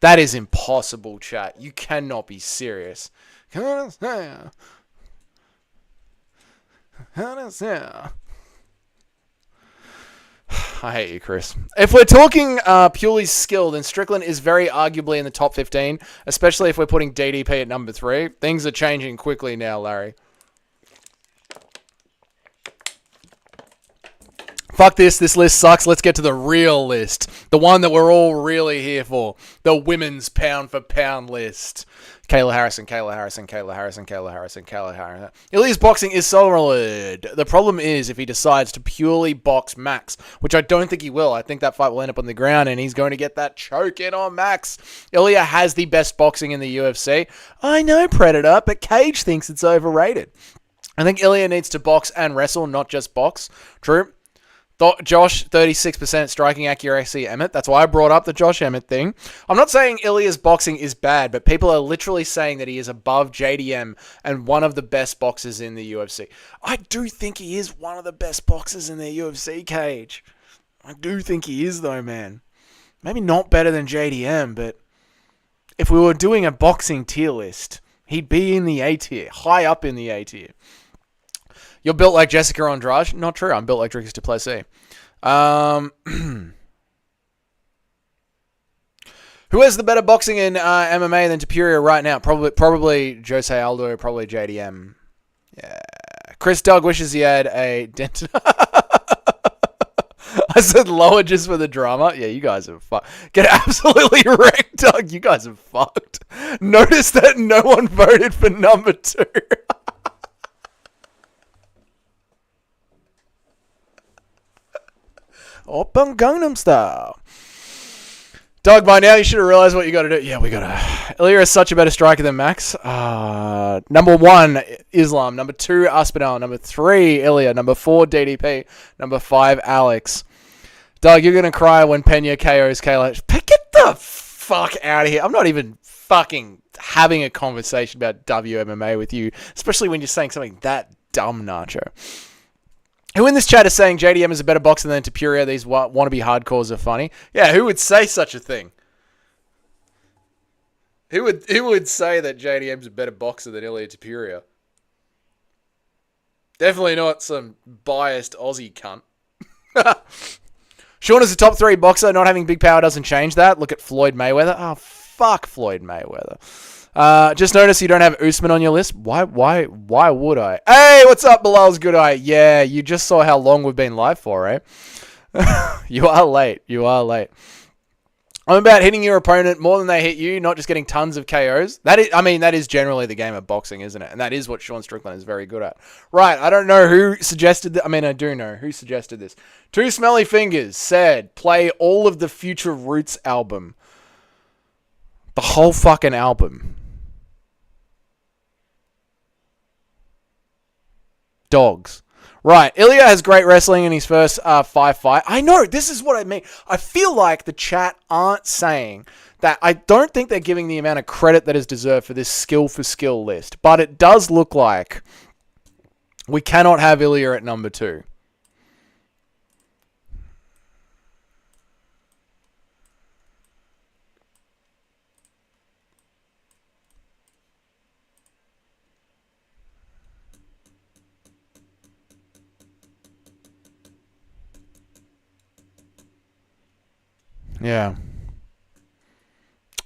That is impossible, chat. You cannot be serious. I hate you, Chris. If we're talking purely skill, then Strickland is very arguably in the top 15, especially if we're putting DDP at number 3. Things are changing quickly now, Larry. Fuck this. This list sucks. Let's get to the real list. The one that we're all really here for. The women's pound for pound list. Kayla Harrison. Ilya's boxing is solid. The problem is if he decides to purely box Max, which I don't think he will. I think that fight will end up on the ground and he's going to get that choke in on Max. Ilya has the best boxing in the UFC. I know, Predator, but Cage thinks it's overrated. I think Ilya needs to box and wrestle, not just box. True. Josh, 36% striking accuracy, Emmett. That's why I brought up the Josh Emmett thing. I'm not saying Ilya's boxing is bad, but people are literally saying that he is above JDM and one of the best boxers in the UFC. I do think he is one of the best boxers in the UFC, Cage. I do think he is, though, man. Maybe not better than JDM, but if we were doing a boxing tier list, he'd be in the A tier, high up in the A tier. You're built like Jessica Andrade? Not true. I'm built like Dricus Duplessis. Who has the better boxing in MMA than Topuria right now? Probably Jose Aldo, probably JDM. Yeah. Chris Doug wishes he had a dent. I said lower just for the drama. Yeah, you guys are fucked. Get absolutely wrecked, Doug. You guys are fucked. Notice that no one voted for number 2. Open Gangnam Style. Doug, by now you should have realized what you got to do. Yeah, we got to. Ilya is such a better striker than Max. Number 1, Islam. Number 2, Aspinall. Number 3, Ilya. Number 4, DDP. Number 5, Alex. Doug, you're going to cry when Pena KOs Kayla. Get the fuck out of here. I'm not even fucking having a conversation about WMMA with you, especially when you're saying something that dumb, Nacho. Who in this chat is saying JDM is a better boxer than Topuria? These wannabe hardcores are funny. Yeah, who would say such a thing? Who would say that JDM's a better boxer than Ilya Topuria? Definitely not some biased Aussie cunt. Sean is a top 3 boxer. Not having big power doesn't change that. Look at Floyd Mayweather. Oh, fuck Floyd Mayweather. Just notice you don't have Usman on your list. Why would I? Hey, what's up, Bilal's good eye? Yeah, you just saw how long we've been live for, eh? You are late. I'm about hitting your opponent more than they hit you, not just getting tons of KOs. That is generally the game of boxing, isn't it? And that is what Sean Strickland is very good at. Right, I don't know who suggested that. I do know who suggested this. Two Smelly Fingers said, play all of the Future Roots album. The whole fucking album. Dogs. Right, Ilya has great wrestling in his first 5 fight. I know, this is what I mean. I feel like the chat aren't saying that. I don't think they're giving the amount of credit that is deserved for this skill for skill list. But it does look like we cannot have Ilya at number 2. Yeah.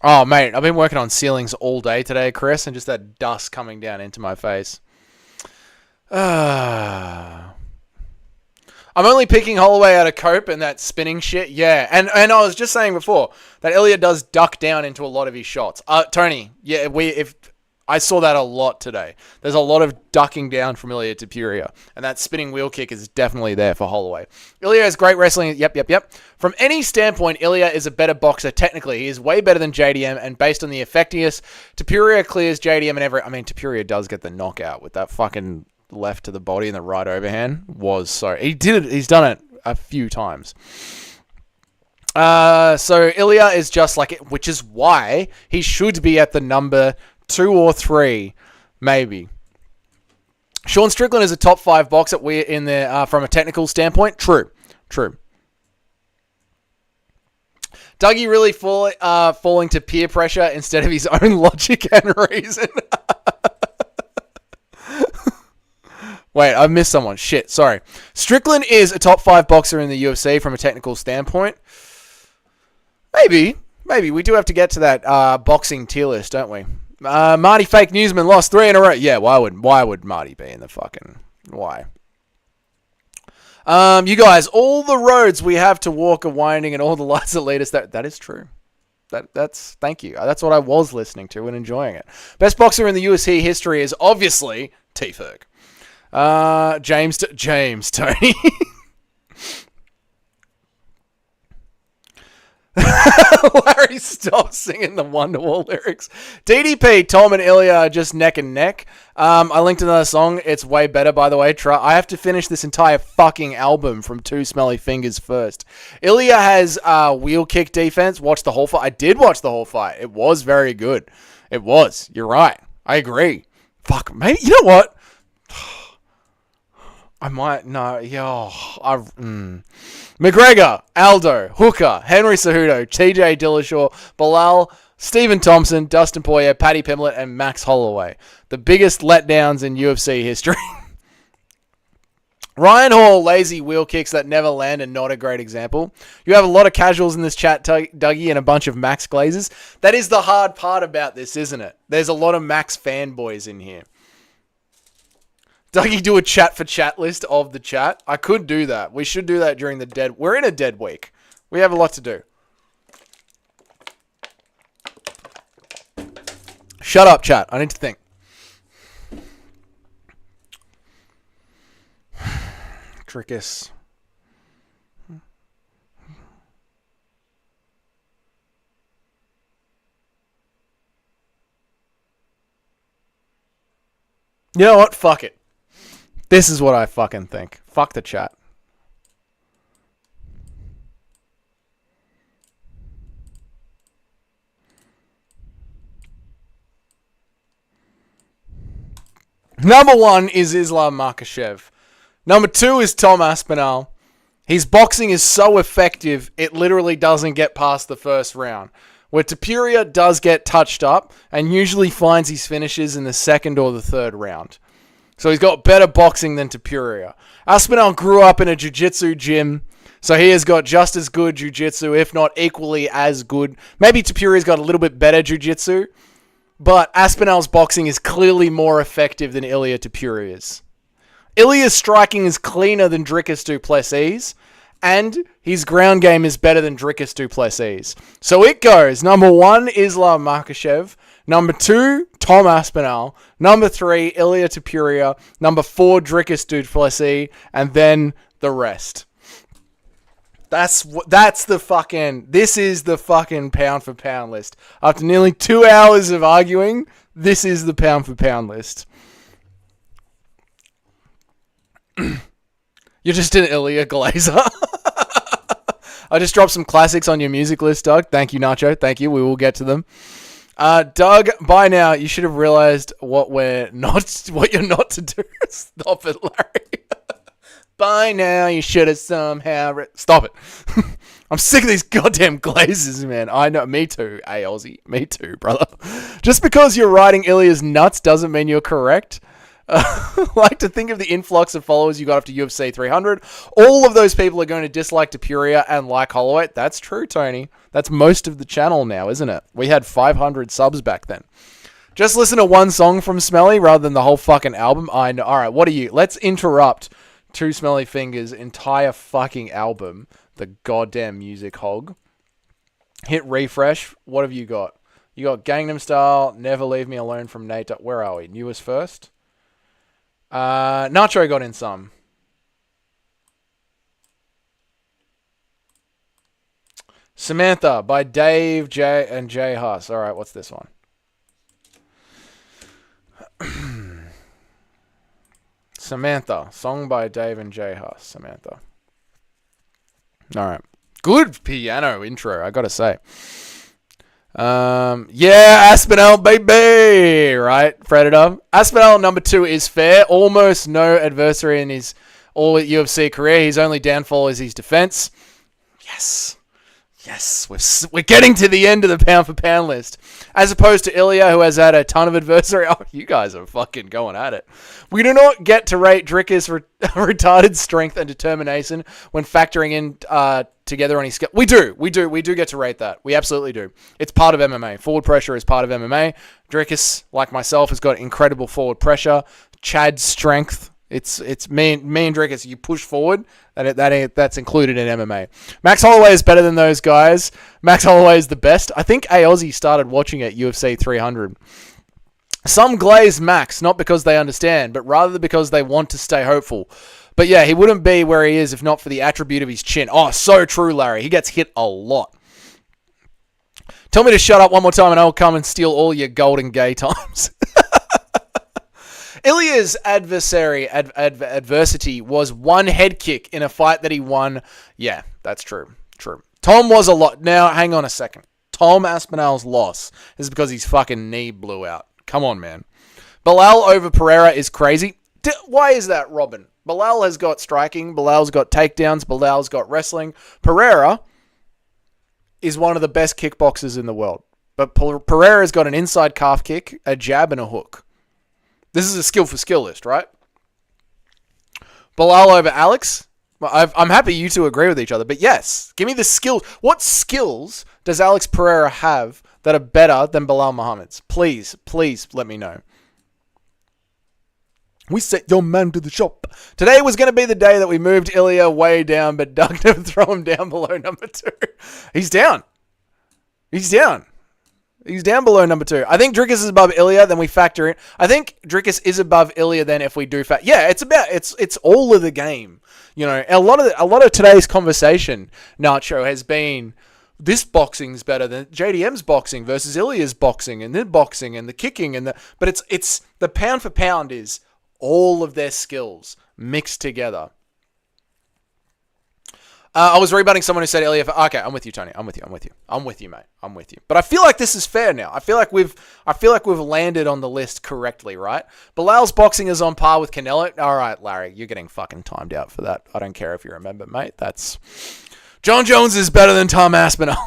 Oh, mate, I've been working on ceilings all day today, Chris, and just that dust coming down into my face. I'm only picking Holloway out of Cope and that spinning shit. Yeah, and I was just saying before that Ilya does duck down into a lot of his shots. Tony, yeah, I saw that a lot today. There's a lot of ducking down from Ilya Topuria, and that spinning wheel kick is definitely there for Holloway. Ilya has great wrestling. Yep. From any standpoint, Ilya is a better boxer technically. He is way better than JDM, and based on the effectiveness, Topuria clears JDM and Topuria does get the knockout with that fucking left to the body and the right overhand was so... He did it. He's done it a few times. So Ilya is just like it, which is why he should be at the number 2 or 3, maybe. Sean Strickland is a top 5 boxer in there from a technical standpoint. True. Dougie really falling to peer pressure instead of his own logic and reason. Wait, I missed someone. Shit, sorry. Strickland is a top 5 boxer in the UFC from a technical standpoint. Maybe. We do have to get to that boxing tier list, don't we? Marty Fake Newsman lost 3 in a row. Yeah, why would Marty be in the fucking... Why? You guys, all the roads we have to walk are winding and all the lights that lead us... That is true. That's Thank you. That's what I was listening to and enjoying it. Best boxer in the UFC history is obviously T-Ferg. James Tony. Larry, stop singing the Wonderwall lyrics. DDP, Tom, and Ilya are just neck and neck. I linked another song. It's way better, by the way. I have to finish this entire fucking album from Two Smelly Fingers first. Ilya has wheel kick defense. Watch the whole fight. I did watch the whole fight. It was very good. It was. You're right. I agree. Fuck, maybe. You know what? I might, no, McGregor, Aldo, Hooker, Henry Cejudo, TJ Dillashaw, Bilal, Stephen Thompson, Dustin Poirier, Paddy Pimblett, and Max Holloway. The biggest letdowns in UFC history. Ryan Hall, lazy wheel kicks that never land and not a great example. You have a lot of casuals in this chat, Dougie, and a bunch of Max Glazers. That is the hard part about this, isn't it? There's a lot of Max fanboys in here. Dougie, do a chat for chat list of the chat. I could do that. We should do that during the dead... We're in a dead week. We have a lot to do. Shut up, chat. I need to think. Trickus. You know what? Fuck it. This is what I fucking think. Fuck the chat. Number 1 is Islam Makhachev. Number 2 is Tom Aspinall. His boxing is so effective, it literally doesn't get past the first round. Where Topuria does get touched up and usually finds his finishes in the second or the third round. So he's got better boxing than Topuria. Aspinall grew up in a jiu-jitsu gym, so he has got just as good jiu-jitsu, if not equally as good. Maybe Topuria's got a little bit better jiu-jitsu, but Aspinall's boxing is clearly more effective than Ilia Topuria's. Ilia's striking is cleaner than Dricus du Plessis, and his ground game is better than Dricus du Plessis. So it goes, number 1, Islam Makhachev. Number 2, Tom Aspinall. Number 3, Ilia Topuria. Number 4, Dricus du Plessis. And then the rest. That's the fucking... This is the fucking pound for pound list. After nearly 2 hours of arguing, this is the pound for pound list. You're just an Ilya Glazer. I just dropped some classics on your music list, Doug. Thank you, Nacho. Thank you. We will get to them. Doug, by now, you should have realized what you're not to do. Stop it, Larry. By now, you should have somehow... Stop it. I'm sick of these goddamn glazes, man. I know. Me too, Aussie. Me too, brother. Just because you're riding Ilya's nuts doesn't mean you're correct. Like to think of the influx of followers you got after UFC 300. All of those people are going to dislike Topuria and like Holloway. That's true, Tony. That's most of the channel now, isn't it? We had 500 subs back then. Just listen to one song from Smelly rather than the whole fucking album. I know. All right, what are you? Let's interrupt Two Smelly Fingers' entire fucking album. The goddamn music hog. Hit refresh. What have you got? You got Gangnam Style, Never Leave Me Alone from Nate. Where are we? Newest first? Nacho got in some. Samantha by Dave, J, and Jay Huss. All right, what's this one? Samantha. Song by Dave and J. Huss. Samantha. All right. Good piano intro, I gotta say. Yeah, Aspinall, baby! Right, Predator. Aspinall, number 2, is fair. Almost no adversary in his all UFC career. His only downfall is his defense. Yes. Yes, we're getting to the end of the pound-for-pound list. As opposed to Ilya, who has had a ton of adversary. Oh, you guys are fucking going at it. We do not get to rate Dricus' retarded strength and determination when factoring in together on his skill. We do get to rate that. We absolutely do. It's part of MMA. Forward pressure is part of MMA. Dricus, like myself, has got incredible forward pressure. Chad's strength. It's me and Dricus. You push forward, that's included in MMA. Max Holloway is better than those guys. Max Holloway is the best. I think A Aussie started watching at UFC 300. Some glaze Max, not because they understand, but rather because they want to stay hopeful. But yeah, he wouldn't be where he is if not for the attribute of his chin. Oh, so true, Larry. He gets hit a lot. Tell me to shut up one more time and I'll come and steal all your golden gay times. Ilya's adversity was one head kick in a fight that he won. Yeah, that's true. True. Tom was a lot. Now, hang on a second. Tom Aspinall's loss is because his fucking knee blew out. Come on, man. Bilal over Pereira is crazy. Why is that, Robin? Bilal has got striking. Bilal's got takedowns. Bilal's got wrestling. Pereira is one of the best kickboxers in the world. But Pereira's got an inside calf kick, a jab, and a hook. This is a skill for skill list, right? Bilal over Alex. Well, I'm happy you two agree with each other, but yes, give me the skills. What skills does Alex Pereira have that are better than Bilal Muhammad's? Please let me know. We set your man to the shop. Today was going to be the day that we moved Ilya way down, but Doug never throw him down below number 2. He's down. He's down below number 2. I think Dricus is above Ilya, then we factor in. I think Dricus is above Ilya then if we do factor. Yeah, it's all of the game. You know, a lot of today's conversation, Nacho, has been this boxing's better than JDM's boxing versus Ilya's boxing and the boxing and the kicking but it's the pound for pound is all of their skills mixed together. I was rebutting someone who said Ilya. Okay, I'm with you, Tony. I'm with you, mate. I'm with you. But I feel like this is fair now. I feel like we've landed on the list correctly, right? Bilal's boxing is on par with Canelo. All right, Larry, you're getting fucking timed out for that. I don't care if you remember, mate. That's John Jones is better than Tom Aspinall.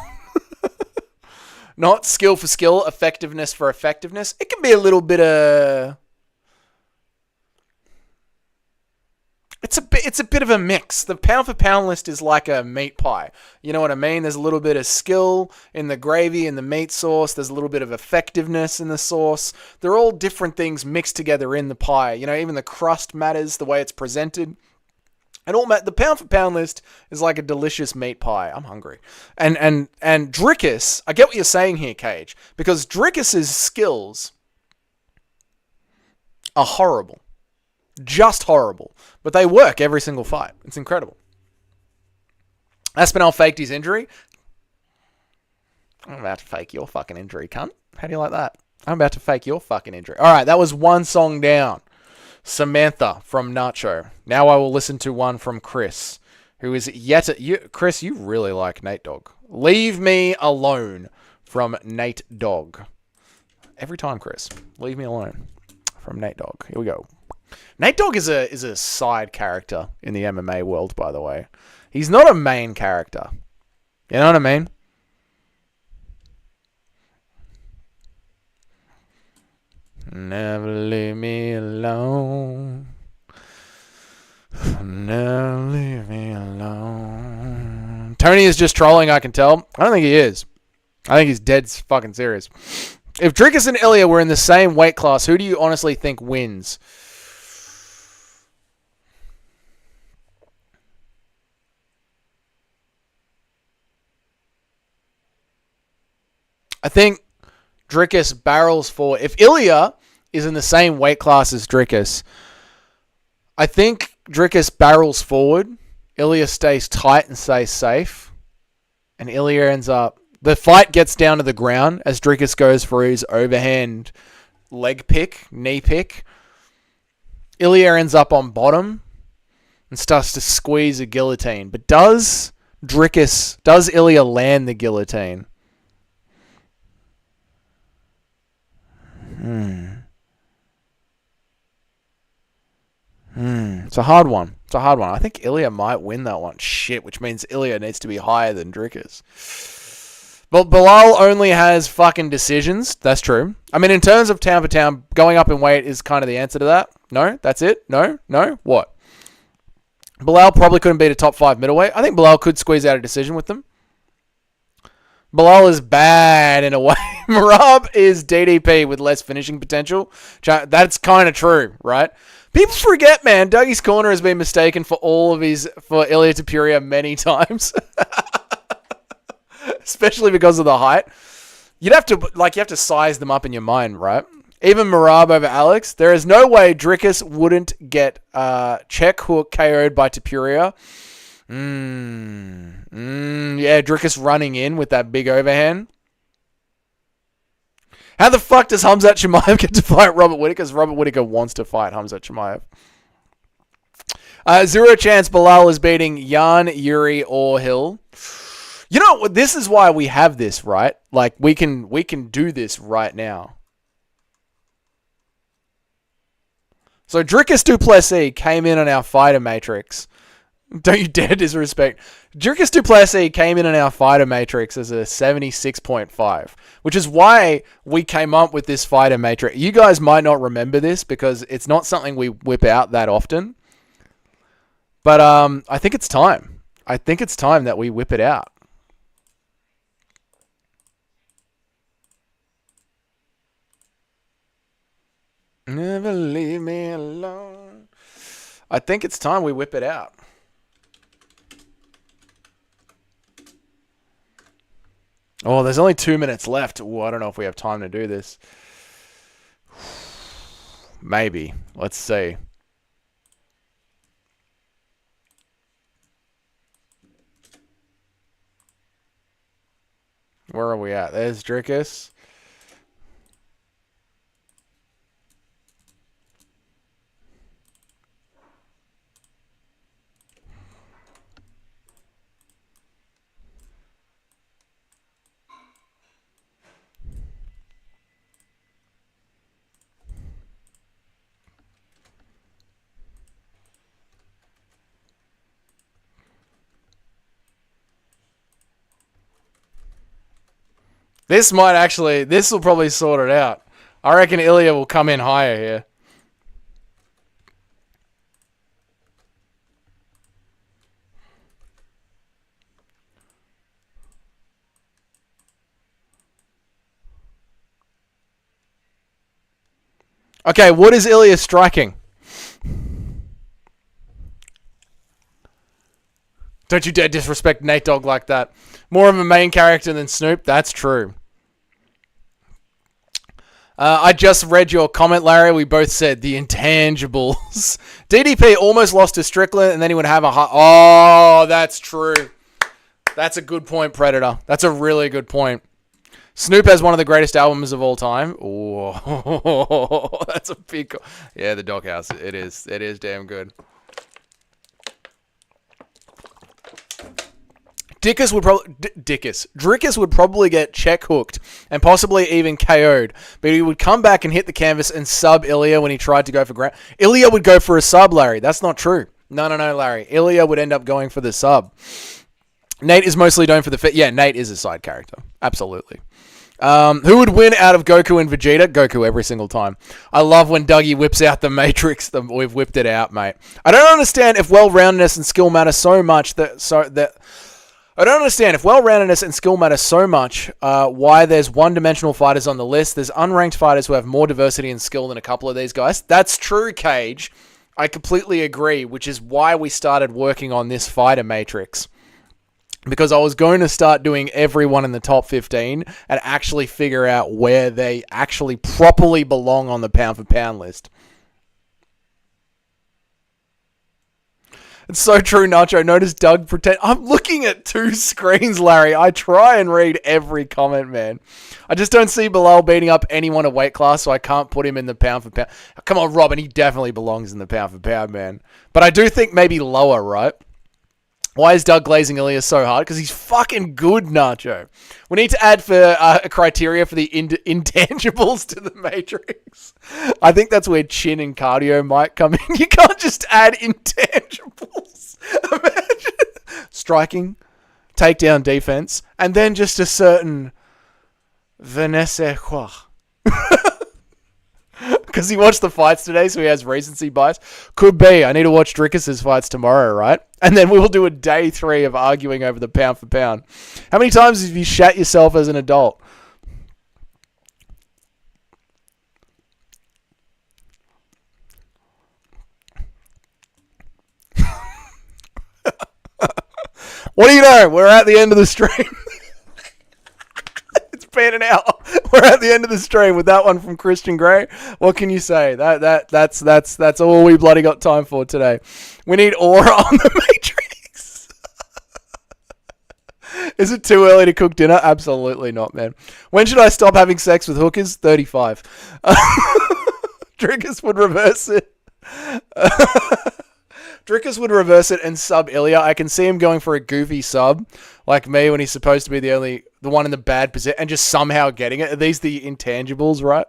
Not skill for skill, effectiveness for effectiveness. It can be a little bit of. It's a bit of a mix. The pound for pound list is like a meat pie. You know what I mean? There's a little bit of skill in the gravy and the meat sauce. There's a little bit of effectiveness in the sauce. They're all different things mixed together in the pie. You know, even the crust matters, the way it's presented. And the pound for pound list is like a delicious meat pie. I'm hungry. And Dricus, I get what you're saying here, Cage, because Dricus's skills are horrible. Just horrible. But they work every single fight. It's incredible. Aspinall faked his injury. I'm about to fake your fucking injury, cunt. How do you like that? I'm about to fake your fucking injury. All right, that was one song down. Samantha from Nacho. Now I will listen to one from Chris, who is Chris, you really like Nate Dogg. Leave Me Alone from Nate Dogg. Every time, Chris. Leave Me Alone from Nate Dogg. Here we go. Nate Dogg is a side character in the MMA world, by the way. He's not a main character. You know what I mean? Never leave me alone. Never leave me alone. Tony is just trolling, I can tell. I don't think he is. I think he's dead fucking serious. If Dricus and Ilya were in the same weight class, who do you honestly think wins? I think Dricus barrels forward. If Ilya is in the same weight class as Dricus, I think Dricus barrels forward. Ilya stays tight and stays safe. And Ilya ends up... The fight gets down to the ground as Dricus goes for his overhand leg pick, knee pick. Ilya ends up on bottom and starts to squeeze a guillotine. But does Ilya land the guillotine? It's a hard one. I think Ilya might win that one. Shit, which means Ilya needs to be higher than Dricus. But Bilal only has fucking decisions. That's true. I mean, in terms of town for town, going up in weight is kind of the answer to that. No? That's it? No? What? Bilal probably couldn't beat a top 5 middleweight. I think Bilal could squeeze out a decision with them. Bilal is bad in a way. Merab is DDP with less finishing potential. That's kind of true, right? People forget, man. Dougie's Corner has been mistaken for Ilya Topuria many times. Especially because of the height. You have to size them up in your mind, right? Even Merab over Alex. There is no way Dricus wouldn't get check hook KO'd by Topuria. Yeah, Dricus running in with that big overhand. How the fuck does Khamzat Chimaev get to fight Robert Whittaker? Because Robert Whittaker wants to fight Khamzat Chimaev. Zero chance Bilal is beating Jan, Yuri, or Hill. You know, this is why we have this, right? Like, we can do this right now. So Dricus du Plessis came in on our fighter matrix. Don't you dare disrespect. Dricus du Plessis came in on our fighter matrix as a 76.5, which is why we came up with this fighter matrix. You guys might not remember this because it's not something we whip out that often. But I think it's time. I think it's time that we whip it out. Never leave me alone. I think it's time we whip it out. Oh, there's only 2 minutes left. Ooh, I don't know if we have time to do this. Maybe. Let's see. Where are we at? There's Dricus. This will probably sort it out. I reckon Ilya will come in higher here. Okay, what is Ilya striking? Don't you dare disrespect Nate Dogg like that. More of a main character than Snoop? That's true. I just read your comment, Larry. We both said the intangibles. DDP almost lost to Strickland, and then he would have a... Oh, that's true. That's a good point, Predator. That's a really good point. Snoop has one of the greatest albums of all time. Oh, that's a big... Yeah, the Doghouse. It is. It is damn good. Dricus would probably get check hooked and possibly even KO'd, but he would come back and hit the canvas and sub Ilya when he tried to go for ground. Ilya would go for a sub, Larry. That's not true. No, Larry. Ilya would end up going for the sub. Nate is mostly known for the fit. Yeah, Nate is a side character. Absolutely. Who would win out of Goku and Vegeta? Goku every single time. I love when Dougie whips out the Matrix. We've whipped it out, mate. I don't understand if well-roundedness and skill matter so much I don't understand if well-roundedness and skill matter so much why there's one-dimensional fighters on the list. There's unranked fighters who have more diversity and skill than a couple of these guys. That's true, Cage. I completely agree, which is why we started working on this fighter matrix. Because I was going to start doing everyone in the top 15 and actually figure out where they actually properly belong on the pound-for-pound list. It's so true, Nacho. Notice Doug pretend. I'm looking at two screens, Larry. I try and read every comment, man. I just don't see Bilal beating up anyone at weight class, so I can't put him in the pound for pound. Come on, Robin. He definitely belongs in the pound for pound, man. But I do think maybe lower, right? Why is Doug glazing Ilya so hard? Because he's fucking good, Nacho. We need to add for a criteria for the intangibles to the Matrix. I think that's where chin and cardio might come in. You can't just add intangibles. Imagine striking, takedown defense, and then just a certain Vanessa quoi. Because he watched the fights today, so he has recency bias. Could be. I need to watch Drickus' fights tomorrow, right? And then we will do a day 3 of arguing over the pound for pound. How many times have you shat yourself as an adult? What do you know? We're at the end of the stream. It's been an hour. We're at the end of the stream with that one from Christian Grey. What can you say? That's all we bloody got time for today. We need aura on the Matrix. Is it too early to cook dinner? Absolutely not, man. When should I stop having sex with hookers? 35. Drickus would reverse it. Drickus would reverse it and sub Ilya. I can see him going for a goofy sub, like me when he's supposed to be the one in the bad position, and just somehow getting it. Are these the intangibles, right?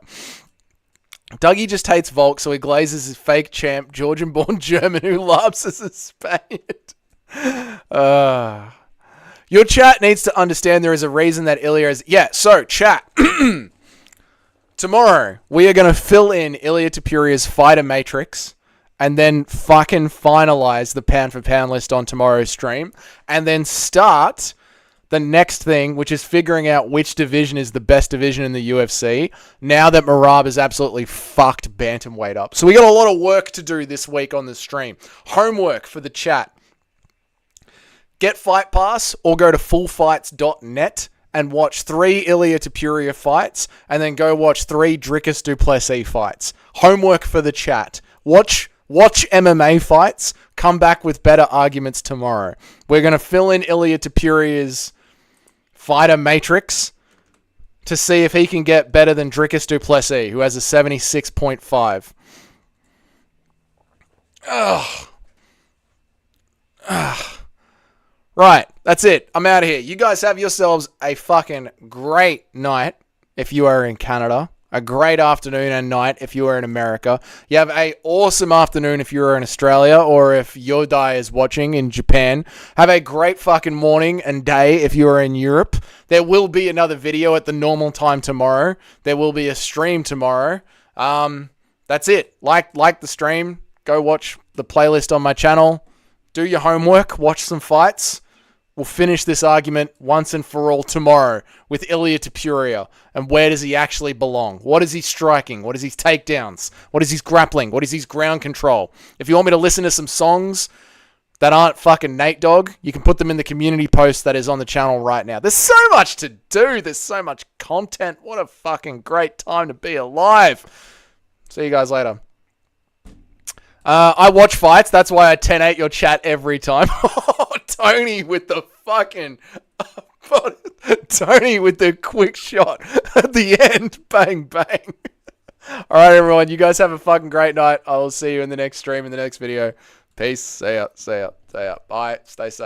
Dougie just hates Volk, so he glazes his fake champ, Georgian-born German who laughs as a Spaniard. Your chat needs to understand there is a reason that Ilya is... Yeah, so, chat. Tomorrow, we are going to fill in Ilya Tapuria's fighter matrix and then fucking finalize the pound for pound list on tomorrow's stream, and then start the next thing, which is figuring out which division is the best division in the UFC, now that Merab has absolutely fucked bantamweight up. So we got a lot of work to do this week on the stream. Homework for the chat. Get Fight Pass or go to fullfights.net and watch 3 Ilya Tapuria fights, and then go watch 3 Drickus du Plessis fights. Homework for the chat. Watch MMA fights, come back with better arguments tomorrow. We're going to fill in Ilya Tapuria's fighter matrix to see if he can get better than Drickus du Plessis, who has a 76.5. Right, that's it. I'm out of here. You guys have yourselves a fucking great night if you are in Canada. A great afternoon and night if you are in America. You have an awesome afternoon if you are in Australia, or if Yodai is watching in Japan. Have a great fucking morning and day if you are in Europe. There will be another video at the normal time tomorrow. There will be a stream tomorrow. That's it. Like the stream. Go watch the playlist on my channel. Do your homework. Watch some fights. We'll finish this argument once and for all tomorrow with Ilya Tapuria. And where does he actually belong? What is he striking? What is his takedowns? What is his grappling? What is his ground control? If you want me to listen to some songs that aren't fucking Nate Dogg, you can put them in the community post that is on the channel right now. There's so much to do. There's so much content. What a fucking great time to be alive. See you guys later. I watch fights. That's why I 10-8 your chat every time. Tony with the fucking... Tony with the quick shot at the end. Bang, bang. All right, everyone. You guys have a fucking great night. I will see you in the next stream, in the next video. Peace. See ya. See ya. See ya. Bye. Stay safe.